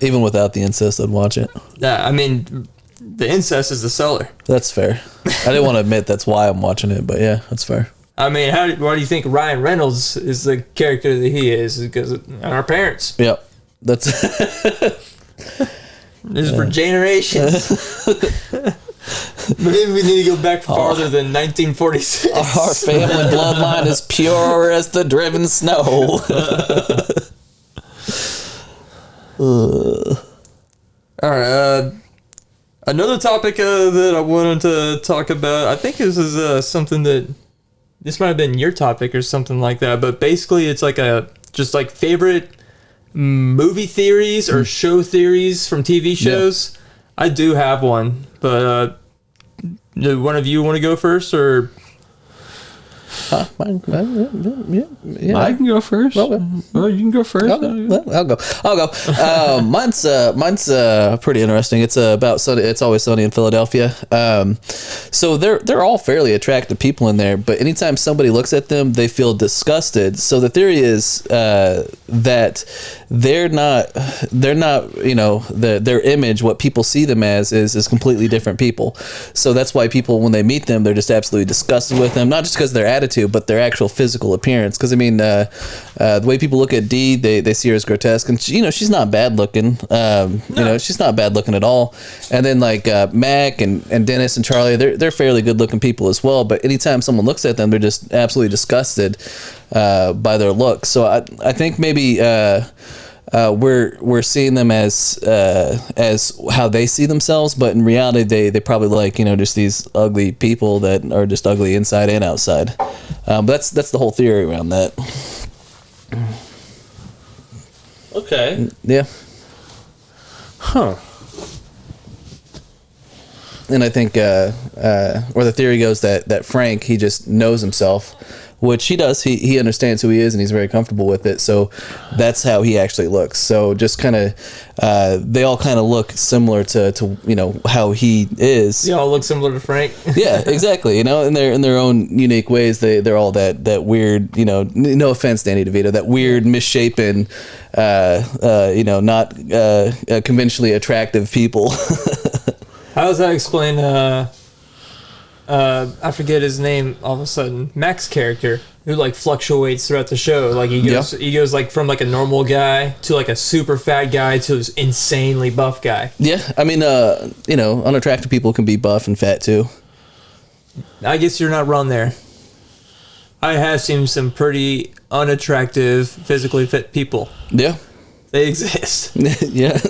S5: Even without the incest, I'd watch it.
S4: Yeah, I mean, the incest is the seller.
S5: That's fair. I didn't want to admit that's why I'm watching it, but yeah, that's fair.
S4: I mean, why do you think Ryan Reynolds is the character that he is? Because of our parents.
S5: Yep. That's
S4: This is for generations. Maybe we need to go back farther than 1946.
S5: our family bloodline is pure as the driven snow.
S4: All right. Another topic that I wanted to talk about, I think this is something that this might have been your topic or something like that, but basically it's like just favorite movie theories or show theories from TV shows. I do have one, but do one of you want to go first or?
S5: Yeah.
S3: I can go first.
S5: Okay.
S3: Well, you can go first.
S5: I'll go. Mine's pretty interesting. It's about Sunny. It's Always Sunny in Philadelphia. So they're all fairly attractive people in there, but anytime somebody looks at them, they feel disgusted. So the theory is that they're not their image, what people see them as is completely different people. So that's why people, when they meet them, they're just absolutely disgusted with them, not just because of their attitude, but their actual physical appearance. Because I mean, the way people look at Dee, they see her as grotesque, and she's not bad looking. She's not bad looking at all. And then Mac and Dennis and Charlie, they're fairly good looking people as well. But anytime someone looks at them, they're just absolutely disgusted by their looks. So I think maybe we're seeing them as how they see themselves, but in reality they probably just these ugly people that are just ugly inside and outside. But that's the whole theory around that.
S3: Okay.
S5: Yeah.
S3: Huh.
S5: And I think where the theory goes that Frank, he just knows himself, which he does. He understands who he is, and he's very comfortable with it. So that's how he actually looks. So just kind of, they all kind of look similar to how he is.
S4: They all look similar to Frank.
S5: Yeah, exactly. In their own unique ways, they're all that weird. No offense, Danny DeVito, that weird, misshapen, not conventionally attractive people.
S4: How does that explain? I forget his name all of a sudden. Mac's character, who fluctuates throughout the show. He goes from a normal guy to a super fat guy to this insanely buff guy.
S5: Yeah, I mean, unattractive people can be buff and fat too.
S4: I guess you're not wrong there. I have seen some pretty unattractive, physically fit people.
S5: Yeah,
S4: they exist.
S5: Yeah.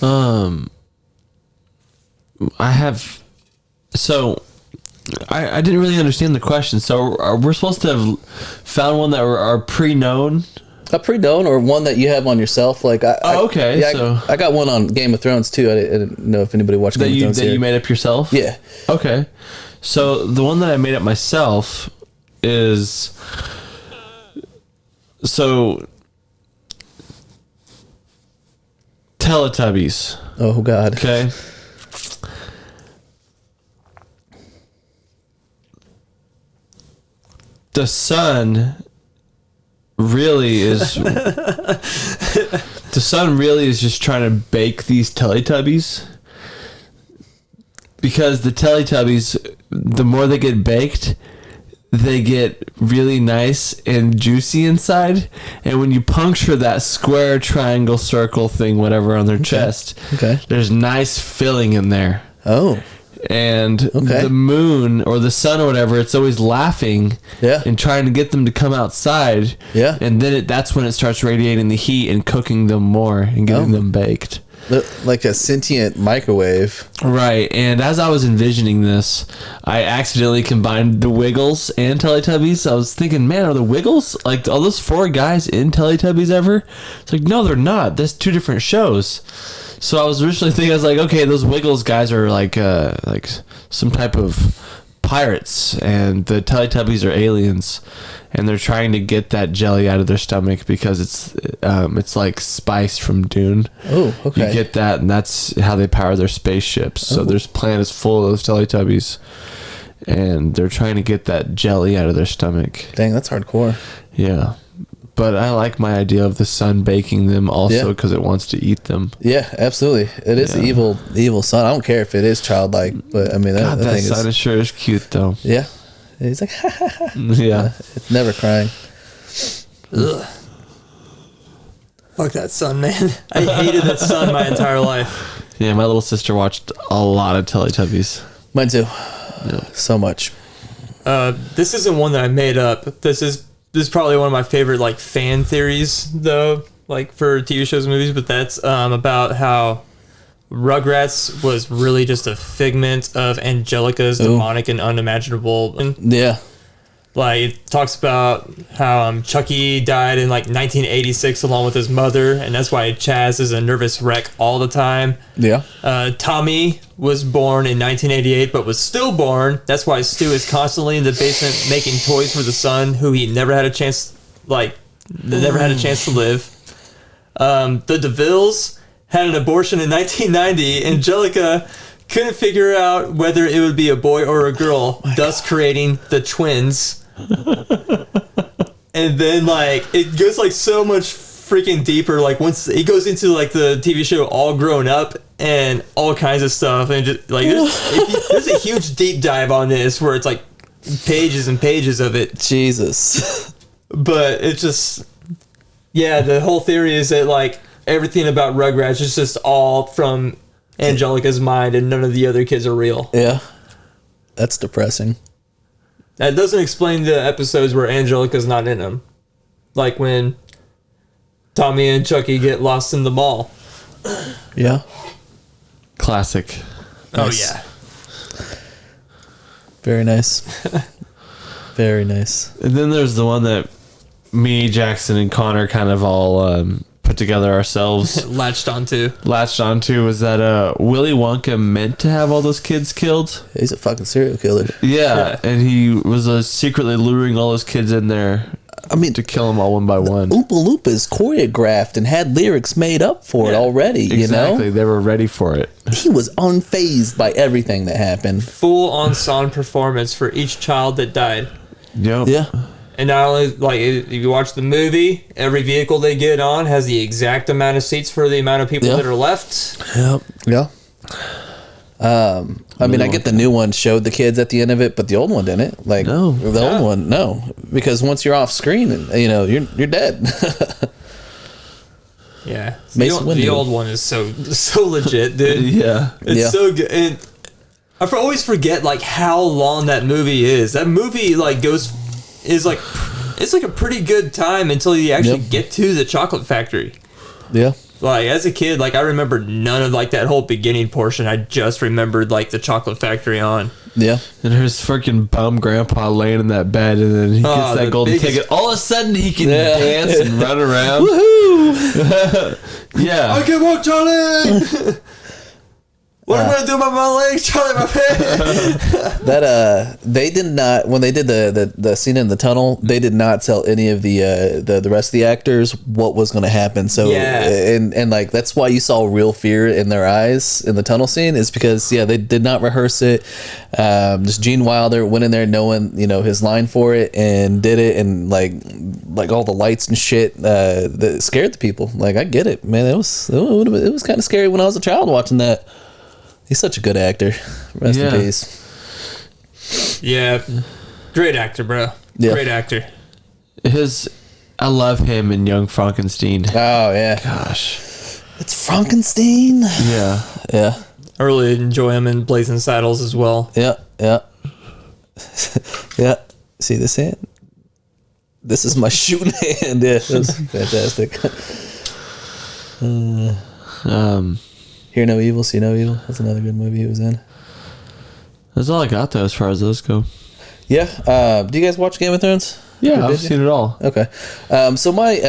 S3: I didn't really understand the question. So we're supposed to have found one that are pre-known?
S5: A pre-known or one that you have on yourself.
S3: Okay.
S5: I got one on Game of Thrones too. I didn't know if anybody watched Game of Thrones.
S3: That you made up yourself?
S5: Yeah.
S3: Okay. So the one that I made up myself is... Teletubbies.
S5: Oh, God.
S3: Okay. The sun really is just trying to bake these Teletubbies, because the Teletubbies, the more they get baked, they get really nice and juicy inside, and when you puncture that square, triangle, circle thing, whatever on their chest, there's nice filling in there.
S5: Oh.
S3: And the moon or the sun or whatever, it's always laughing and trying to get them to come outside.
S5: Yeah.
S3: And then that's when it starts radiating the heat and cooking them more and getting them baked.
S5: Like a sentient microwave.
S3: Right. And as I was envisioning this, I accidentally combined the Wiggles and Teletubbies. I was thinking, man, are the Wiggles, are those four guys in Teletubbies ever? It's no, they're not. That's two different shows. So I was originally thinking, I was okay, those Wiggles guys are like some type of pirates, and the Teletubbies are aliens. and they're trying to get that jelly out of their stomach because it's like spice from Dune.
S5: Oh, okay.
S3: You get that, and that's how they power their spaceships. So their planet is full of those Teletubbies, and they're trying to get that jelly out of their stomach.
S5: Dang, that's hardcore.
S3: Yeah. But I like my idea of the sun baking them also because it wants to eat them.
S5: Yeah, absolutely. It is the evil sun. I don't care if it is childlike, but I mean, that thing
S3: sun is sure is cute, though.
S5: Yeah. He's like,
S3: Yeah.
S5: It's never crying.
S4: Ugh. Fuck that sun, man. I hated that sun my entire life.
S3: Yeah, my little sister watched a lot of Teletubbies.
S5: Mine too. So much.
S4: This isn't one that I made up. This is probably one of my favorite like fan theories though, like for TV shows and movies, but that's about how Rugrats was really just a figment of Angelica's demonic and unimaginable.
S5: Yeah.
S4: Like it talks about how Chucky died in like 1986 along with his mother, and that's why Chaz is a nervous wreck all the time.
S5: Yeah.
S4: Tommy was born in 1988 but was stillborn. That's why Stu is constantly in the basement making toys for the son who he never had a chance to live. The DeVilles had an abortion in 1990. Angelica couldn't figure out whether it would be a boy or a girl, thus creating the twins. And then like it goes like so much freaking deeper. Like once it goes into like the TV show All Grown Up and all kinds of stuff, and just like there's a huge deep dive on this where it's like pages and pages of it.
S5: Jesus.
S4: But it's just the whole theory is that like everything about Rugrats is just all from Angelica's mind and none of the other kids are real.
S5: Yeah. That's depressing.
S4: That doesn't explain the episodes where Angelica's not in them. Like when Tommy and Chucky get lost in the mall.
S5: Yeah.
S3: Classic.
S5: Nice.
S4: Oh, yeah.
S5: Very nice. Very nice.
S3: And then there's the one that me, Jackson, and Connor kind of all put together ourselves.
S4: Latched onto
S3: Was that Willy Wonka meant to have all those kids killed?
S5: He's a fucking serial killer.
S3: Yeah, and he was secretly luring all those kids in there.
S5: I mean,
S3: to kill them all one by one.
S5: Oompa Loompas choreographed and had lyrics made up for it already, you know?
S3: Exactly, they were ready for it.
S5: He was unfazed by everything that happened.
S4: full ensemble performance for each child that died.
S3: Yep.
S5: Yeah.
S4: And not only, like, if you watch the movie, every vehicle they get on has the exact amount of seats for the amount of people that are left.
S5: Yep. Yeah. I mean, I get the new one showed the kids at the end of it, but the old one didn't. Like,
S3: No.
S5: the old one, no, because once you're off screen, you know, you're dead.
S4: Yeah.
S5: Mace
S4: The
S5: Windu.
S4: old one is so legit, dude.
S3: Yeah.
S4: It's so good. And I always forget, like, how long that movie is. That movie, like, it's like a pretty good time until you actually get to the chocolate factory.
S5: Yeah.
S4: Like, as a kid, like, I remember none of, like, that whole beginning portion. I just remembered, like, the chocolate factory on.
S5: Yeah.
S3: And there's freaking bum grandpa laying in that bed, and then he gets that golden ticket. All of a sudden, he can dance and run around. Woohoo! Yeah.
S4: I can walk, Charlie! What am I gonna do about my legs, Charlie? My pants?
S5: That they did not, when they did the scene in the tunnel, they did not tell any of the rest of the actors what was going to happen. So and like that's why you saw real fear in their eyes in the tunnel scene, is because they did not rehearse it. Just Gene Wilder went in there knowing his line for it and did it, and like all the lights and shit that scared the people. Like, I get it, man. It was kind of scary when I was a child watching that. He's such a good actor. Rest in peace.
S4: Yeah. Great actor, bro.
S5: Yeah.
S4: Great actor.
S3: I love him in Young Frankenstein.
S5: Oh, yeah.
S3: Gosh.
S5: It's Frankenstein.
S3: Yeah.
S5: Yeah.
S4: I really enjoy him in Blazing Saddles as well.
S5: Yeah. Yeah. Yeah. See this hand? This is my shooting hand. Yeah, that's fantastic. Hear No Evil, See No Evil. That's another good movie he was in.
S3: That's all I got, though, as far as those go.
S5: Yeah. Do you guys watch Game of Thrones?
S3: Yeah,
S5: Or
S3: I've
S5: did you?
S3: seen it all.
S5: Okay. So my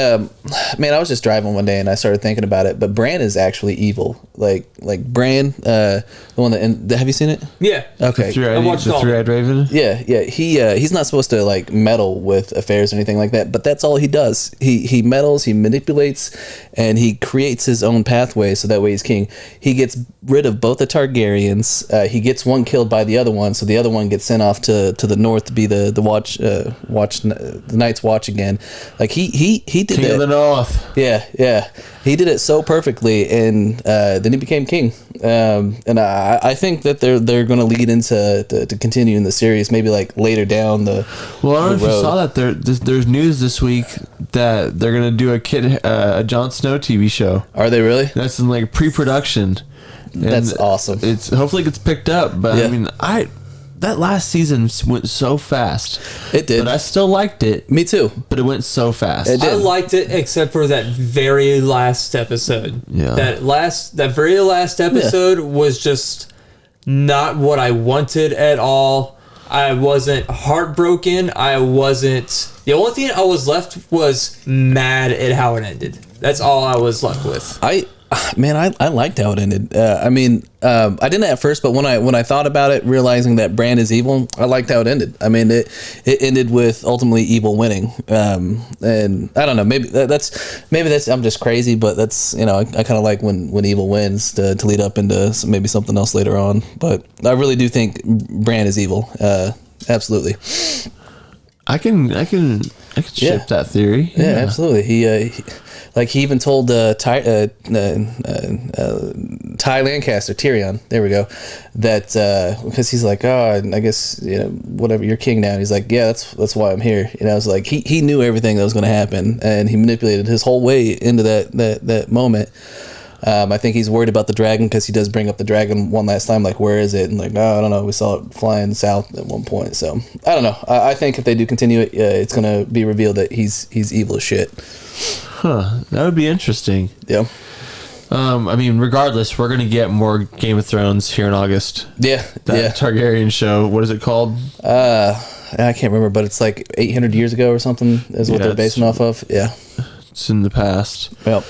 S5: man, I was just driving one day and I started thinking about it. But Bran is actually evil. Like Bran, the one that have you seen it?
S4: Yeah.
S5: Okay.
S4: watched
S3: The
S4: all.
S3: three-eyed raven.
S5: Yeah. He's not supposed to like meddle with affairs or anything like that. But that's all he does. He meddles. He manipulates, and he creates his own pathway so that way he's king. He gets rid of both the Targaryens. He gets one killed by the other one, so the other one gets sent off to the north to be the the Night's Watch again. Like he did
S3: King
S5: that.
S3: of the North.
S5: Yeah. He did it so perfectly, and then he became king. And I think that they're going to lead into to continuing the series, maybe like later down the.
S3: Well, I don't know if you
S5: road.
S3: saw that there's news this week that they're gonna do a Jon Snow TV show.
S5: Are they really?
S3: That's in like pre-production. And
S5: That's awesome.
S3: It's hopefully it gets picked up, but
S5: Yeah.
S3: I mean, that last season went so fast.
S5: It did.
S3: But I still liked it.
S5: Me too.
S3: But it went so fast.
S5: It did.
S4: I liked it except for that very last episode.
S3: Yeah.
S4: That very last episode was just not what I wanted at all. I wasn't heartbroken. The only thing I was left was mad at how it ended. That's all I was left with.
S5: I liked how it ended. I didn't at first, but when I thought about it, realizing that Bran is evil, I liked how it ended. I mean, it ended with ultimately evil winning. And I don't know, maybe that's I'm just crazy, but that's I kind of like when evil wins to lead up into maybe something else later on. But I really do think Bran is evil. Absolutely.
S3: I can ship that theory.
S5: Yeah, absolutely. He even told Ty Lancaster, Tyrion, there we go, that because he's like, oh, I guess whatever, you're king now. And he's like, yeah, that's why I'm here. It's like he knew everything that was going to happen, and he manipulated his whole way into that moment. I think he's worried about the dragon because he does bring up the dragon one last time, like, where is it? And like, no, I don't know. We saw it flying south at one point. So I don't know. I think if they do continue it, it's going to be revealed that he's evil as shit.
S3: Huh. That would be interesting.
S5: Yeah.
S3: I mean, regardless, we're gonna get more Game of Thrones here in August.
S5: Yeah.
S3: That Targaryen show. What is it called?
S5: I can't remember, but it's like 800 years ago or something is what they're basing off of. Yeah.
S3: It's in the past.
S5: Well.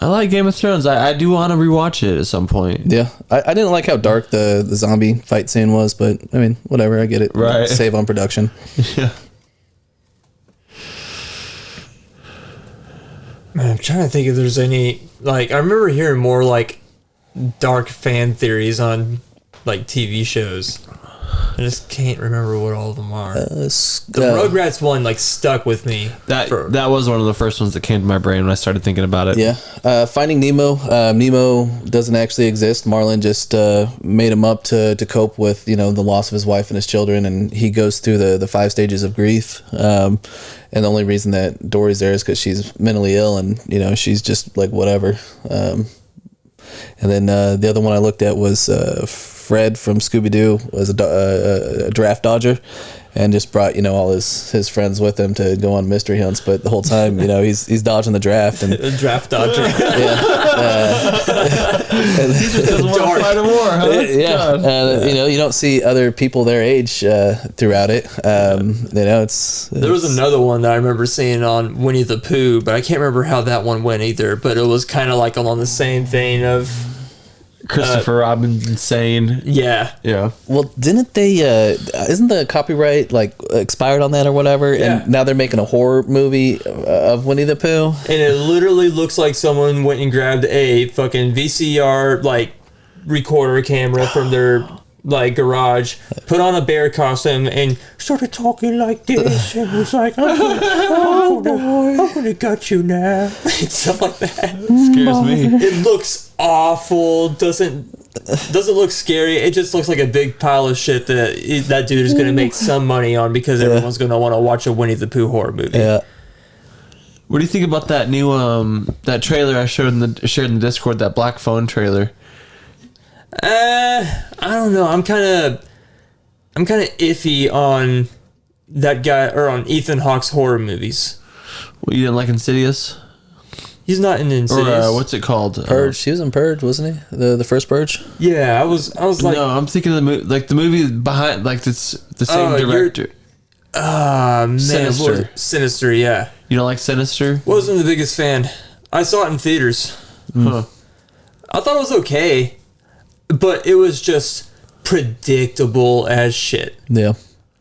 S3: I like Game of Thrones. I do want to rewatch it at some point.
S5: Yeah. I didn't like how dark the zombie fight scene was, but I mean, whatever. I get it.
S3: Right.
S5: Save on production.
S3: Yeah.
S4: Man, I'm trying to think if there's any, like, I remember hearing more like dark fan theories on like TV shows. I just can't remember what all of them are. The Rugrats one like stuck with me.
S3: That was one of the first ones that came to my brain when I started thinking about it.
S5: Yeah. Finding Nemo. Nemo doesn't actually exist. Marlin just made him up to cope with, the loss of his wife and his children, and he goes through the 5 stages of grief. And the only reason that Dory's there is because she's mentally ill, and, she's just like, whatever. And then the other one I looked at was Fred from Scooby-Doo was a draft dodger, and just brought all his friends with him to go on mystery hunts. But the whole time, he's dodging the draft and
S4: A draft dodger.
S3: He just doesn't want to fight a war, huh?
S5: Yeah. You don't see other people their age throughout it. It's
S4: There was another one that I remember seeing on Winnie the Pooh, but I can't remember how that one went either. But it was kind of like along the same vein of
S3: Christopher Robin insane.
S4: yeah.
S5: Well, didn't they? Isn't the copyright like expired on that or whatever?
S4: Yeah.
S5: And now they're making a horror movie of Winnie the Pooh.
S4: And it literally looks like someone went and grabbed a fucking VCR like recorder camera from their like garage, put on a bear costume, and started talking like this, and was like, I'm gonna gut you now," and stuff like that.
S3: Scares me.
S4: It looks awful. Doesn't look scary. It just looks like a big pile of shit that dude is gonna make some money on because everyone's gonna want to watch a Winnie the Pooh horror movie.
S5: Yeah.
S3: What do you think about that new that trailer I shared in the Discord, that Black Phone trailer?
S4: I don't know. I'm kind of iffy on that guy, or on Ethan Hawke's horror movies.
S3: Well, you didn't like Insidious?
S4: He's not in Insidious.
S3: Or what's it called?
S5: Purge. He was in Purge, wasn't he? The first Purge.
S4: Yeah, I was like,
S3: no, I'm thinking of the movie behind, like it's the same director.
S4: Man,
S3: Sinister.
S4: Sinister, yeah.
S3: You don't like Sinister?
S4: Wasn't the biggest fan. I saw it in theaters.
S3: Huh.
S4: I thought it was okay, but it was just predictable as shit.
S5: Yeah.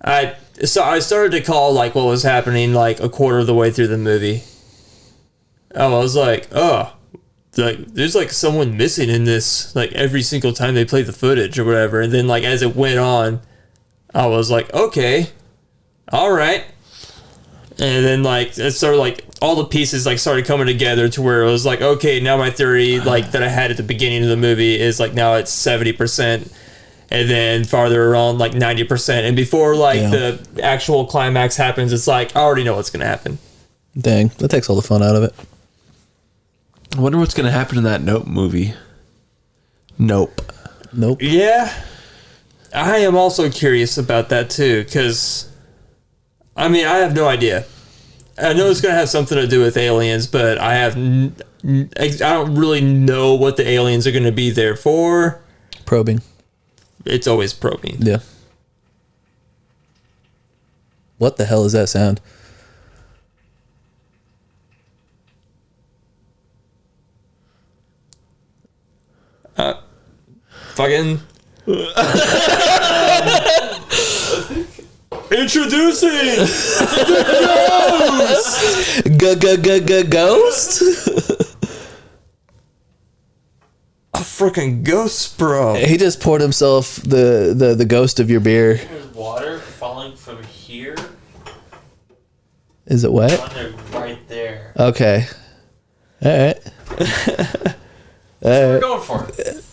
S4: I started to call like what was happening like a quarter of the way through the movie. I was like, oh, like there's like someone missing in this like every single time they play the footage or whatever. And then like as it went on, I was like, okay, all right. And then like it started like all the pieces like started coming together to where it was like, okay, now my theory like that I had at the beginning of the movie is like now it's 70%. And then farther on, like 90%. And before like the actual climax happens, it's like I already know what's gonna happen.
S5: Dang, that takes all the fun out of it.
S3: I wonder what's gonna happen in that Nope movie. Nope.
S5: Nope.
S4: Yeah, I am also curious about that too, because I mean I have no idea. I know it's gonna have something to do with aliens, but I have I don't really know what the aliens are gonna be there for.
S5: Probing.
S4: It's always probing.
S5: Yeah. What the hell is that sound?
S4: Fucking
S2: Introducing
S5: Ghost?
S4: a freaking ghost, bro.
S5: He just poured himself the ghost of your beer.
S3: There's water falling from here.
S5: Is it wet?
S3: Right there.
S5: Okay. All right.
S3: We're going for it.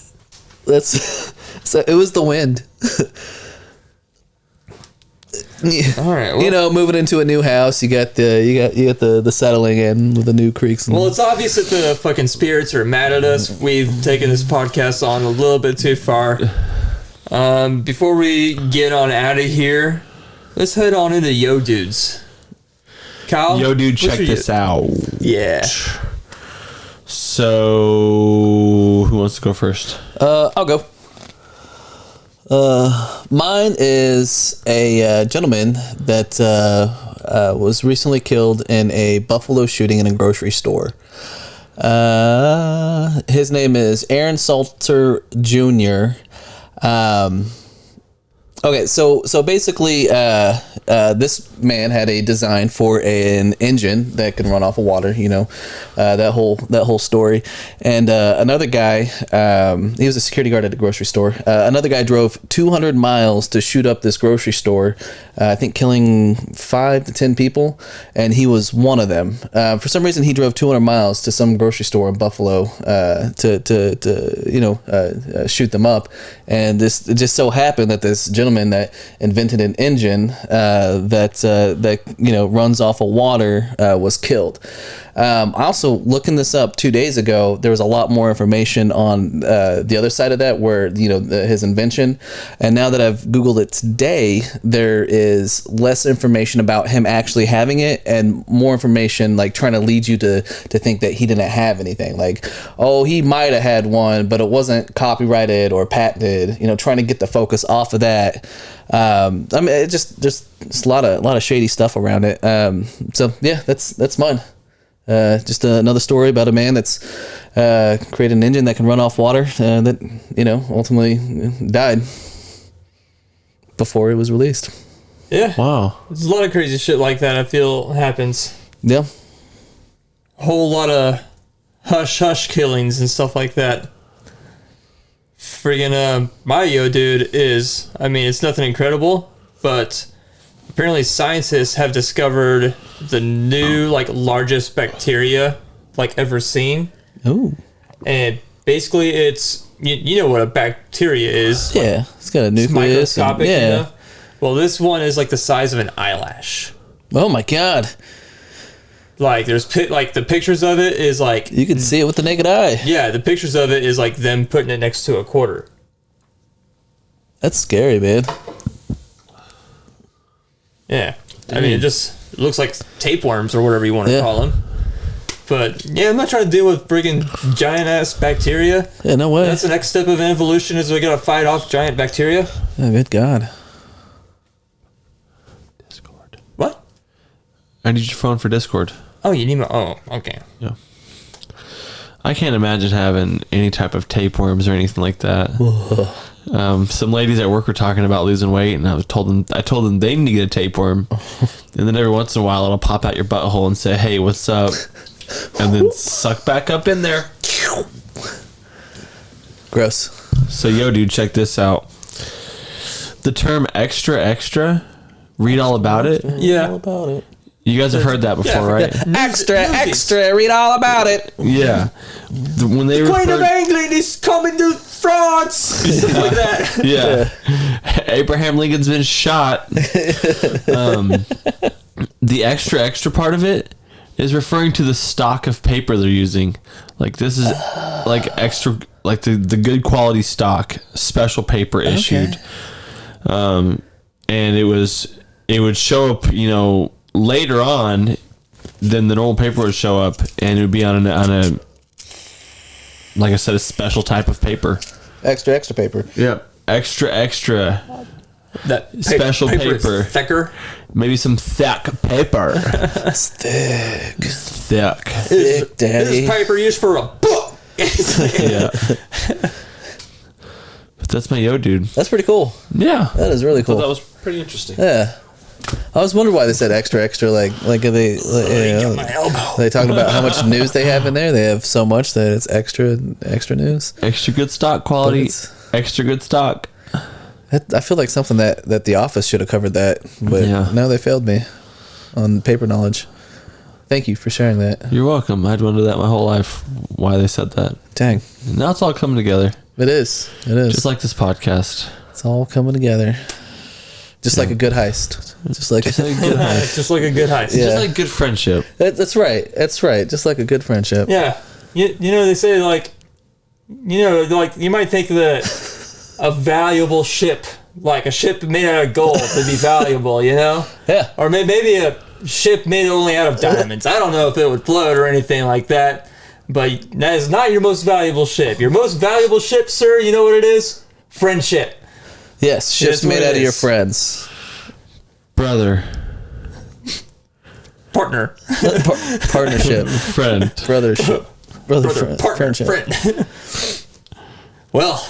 S5: So it was the wind.
S4: All right. Well,
S5: You know, moving into a new house, you got the settling in with the new creaks. And,
S4: well, it's obvious that the fucking spirits are mad at us. We've taken this podcast on a little bit too far. Before we get on out of here, let's head on into Yo Dudes. Kyle?
S3: Yo, dude,
S4: what's
S3: check
S4: your-
S3: this out.
S4: Yeah.
S3: So, who wants to go first?
S5: I'll go. Mine is a gentleman that was recently killed in a Buffalo shooting in a grocery store. His name is Aaron Salter Jr. Okay, so basically, this man had a design for an engine that can run off of water. You know, that whole story. And another guy, he was a security guard at a grocery store. Another guy drove 200 miles to shoot up this grocery store. I think killing 5 to 10 people, and he was one of them. For some reason, he drove 200 miles to some grocery store in Buffalo to shoot them up. And it just so happened that this gentleman that invented an engine that runs off of water was killed. Also, looking this up 2 days ago, there was a lot more information on the other side of that, where his invention. And now that I've Googled it today, there is less information about him actually having it, and more information like trying to lead you to think that he didn't have anything. Like, oh, he might have had one, but it wasn't copyrighted or patented. Trying to get the focus off of that. I mean, there's a lot of shady stuff around it. So yeah, that's mine. Just another story about a man that's created an engine that can run off water that ultimately died before it was released.
S4: Yeah.
S3: Wow.
S4: There's a lot of crazy shit like that I feel happens.
S5: Yeah.
S4: A whole lot of hush killings and stuff like that. Friggin' my Yo Dude is, I mean, it's nothing incredible, but apparently scientists have discovered the new largest bacteria ever seen.
S5: Ooh.
S4: And basically it's you know what a bacteria is.
S5: Yeah. It's got a
S4: It's
S5: nucleus.
S4: microscopic,
S5: Yeah.
S4: you know? Well, this one is the size of an eyelash.
S5: Oh my God.
S4: There's the pictures of it is
S5: You can see it with the naked eye.
S4: yeah, the pictures of it is them putting it next to a quarter.
S5: That's scary, man.
S4: Yeah. I mean, it looks like tapeworms or whatever you want to
S5: Yeah.
S4: call them. But yeah, I'm not trying to deal with friggin' giant ass bacteria.
S5: Yeah, no way.
S4: That's the next step of evolution, is we gotta fight off giant bacteria.
S5: Oh, good God.
S3: Discord. I need your phone for Discord.
S4: Oh, you need my... Oh, okay.
S3: Yeah. I can't imagine having any type of tapeworms or anything like that. Some ladies at work were talking about losing weight, and I told them they need to get a tapeworm. And then every once in a while, it'll pop out your butthole and say, "Hey, what's up?" And then suck back up in there.
S5: Gross.
S3: So, yo, dude, check this out. The term extra, extra, read all about it.
S4: Yeah.
S5: All about it.
S3: You guys have heard that before, right?
S5: Extra, read all about it.
S3: Yeah. When they
S4: Queen of
S3: referred,
S4: England is coming to France. Stuff like that.
S3: yeah. Abraham Lincoln's been shot. The extra, extra part of it is referring to the stock of paper they're using. Like, this is like extra, like the good quality stock, special paper issued. And it would show up, later on, then the normal paper would show up, and it would be on a like I said, a special type of paper.
S5: Extra paper.
S3: Yeah, extra.
S4: That
S3: Special
S4: paper.
S3: paper.
S4: Is thicker.
S3: Maybe some thick paper.
S5: It's thick.
S3: Thick.
S5: Thick, daddy.
S4: This is paper used for a book.
S3: Yeah. But that's my yo, dude.
S5: That's pretty cool.
S3: Yeah.
S5: That is really cool.
S3: That was pretty interesting.
S5: Yeah. I was wondering why they said extra. Like are they,
S4: My elbow.
S5: they talking about how much news they have in there? They have so much that it's extra news.
S3: Extra good stock quality.
S5: But
S3: Extra good stock.
S5: I feel like something that The Office should have covered that, but
S3: Yeah.
S5: no, they failed me on paper knowledge. Thank you for sharing that.
S3: You're welcome. I'd wondered that my whole life why they said that.
S5: Dang,
S3: Now it's all coming together.
S5: it is. It is.
S3: Just like this podcast.
S5: It's all coming together. Just like a good heist. Just like
S3: Just like a good heist.
S4: It's just like a good heist.
S5: Yeah.
S3: Just like good friendship.
S5: That's right. That's right. Just like a good friendship.
S4: Yeah. They say, like you might think that a valuable ship, like a ship made out of gold, would be valuable,
S5: Yeah.
S4: Or maybe a ship made only out of diamonds. I don't know if it would float or anything like that, but that is not your most valuable ship. Your most valuable ship, sir, you know what it is? Friendship.
S5: Yes. Ships
S4: That's what
S5: made
S4: it
S5: out of your
S4: is.
S5: friends.
S3: Brother.
S4: Partner.
S5: Partnership.
S3: Friend.
S5: Brothership.
S4: Partner.
S5: Friendship.
S4: Friend. Well,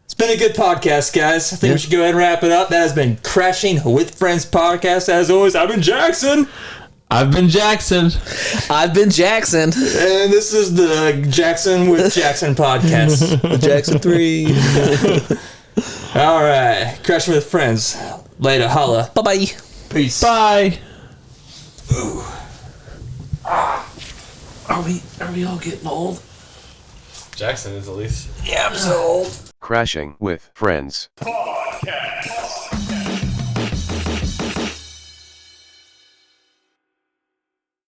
S4: it's been a good podcast, guys. I think we should go ahead and wrap it up. That has been Crashing with Friends podcast. As always, I've been Jackson.
S3: I've been Jackson.
S5: I've been Jackson.
S4: And this is the Jackson with Jackson podcast.
S5: Jackson 3.
S4: All right. Crashing with Friends. Later. Holla.
S5: Bye-bye.
S4: Peace.
S3: Bye.
S5: Are we all getting old?
S3: Jackson is at least.
S4: Yeah, I'm so old.
S6: Crashing with Friends.
S1: Podcast.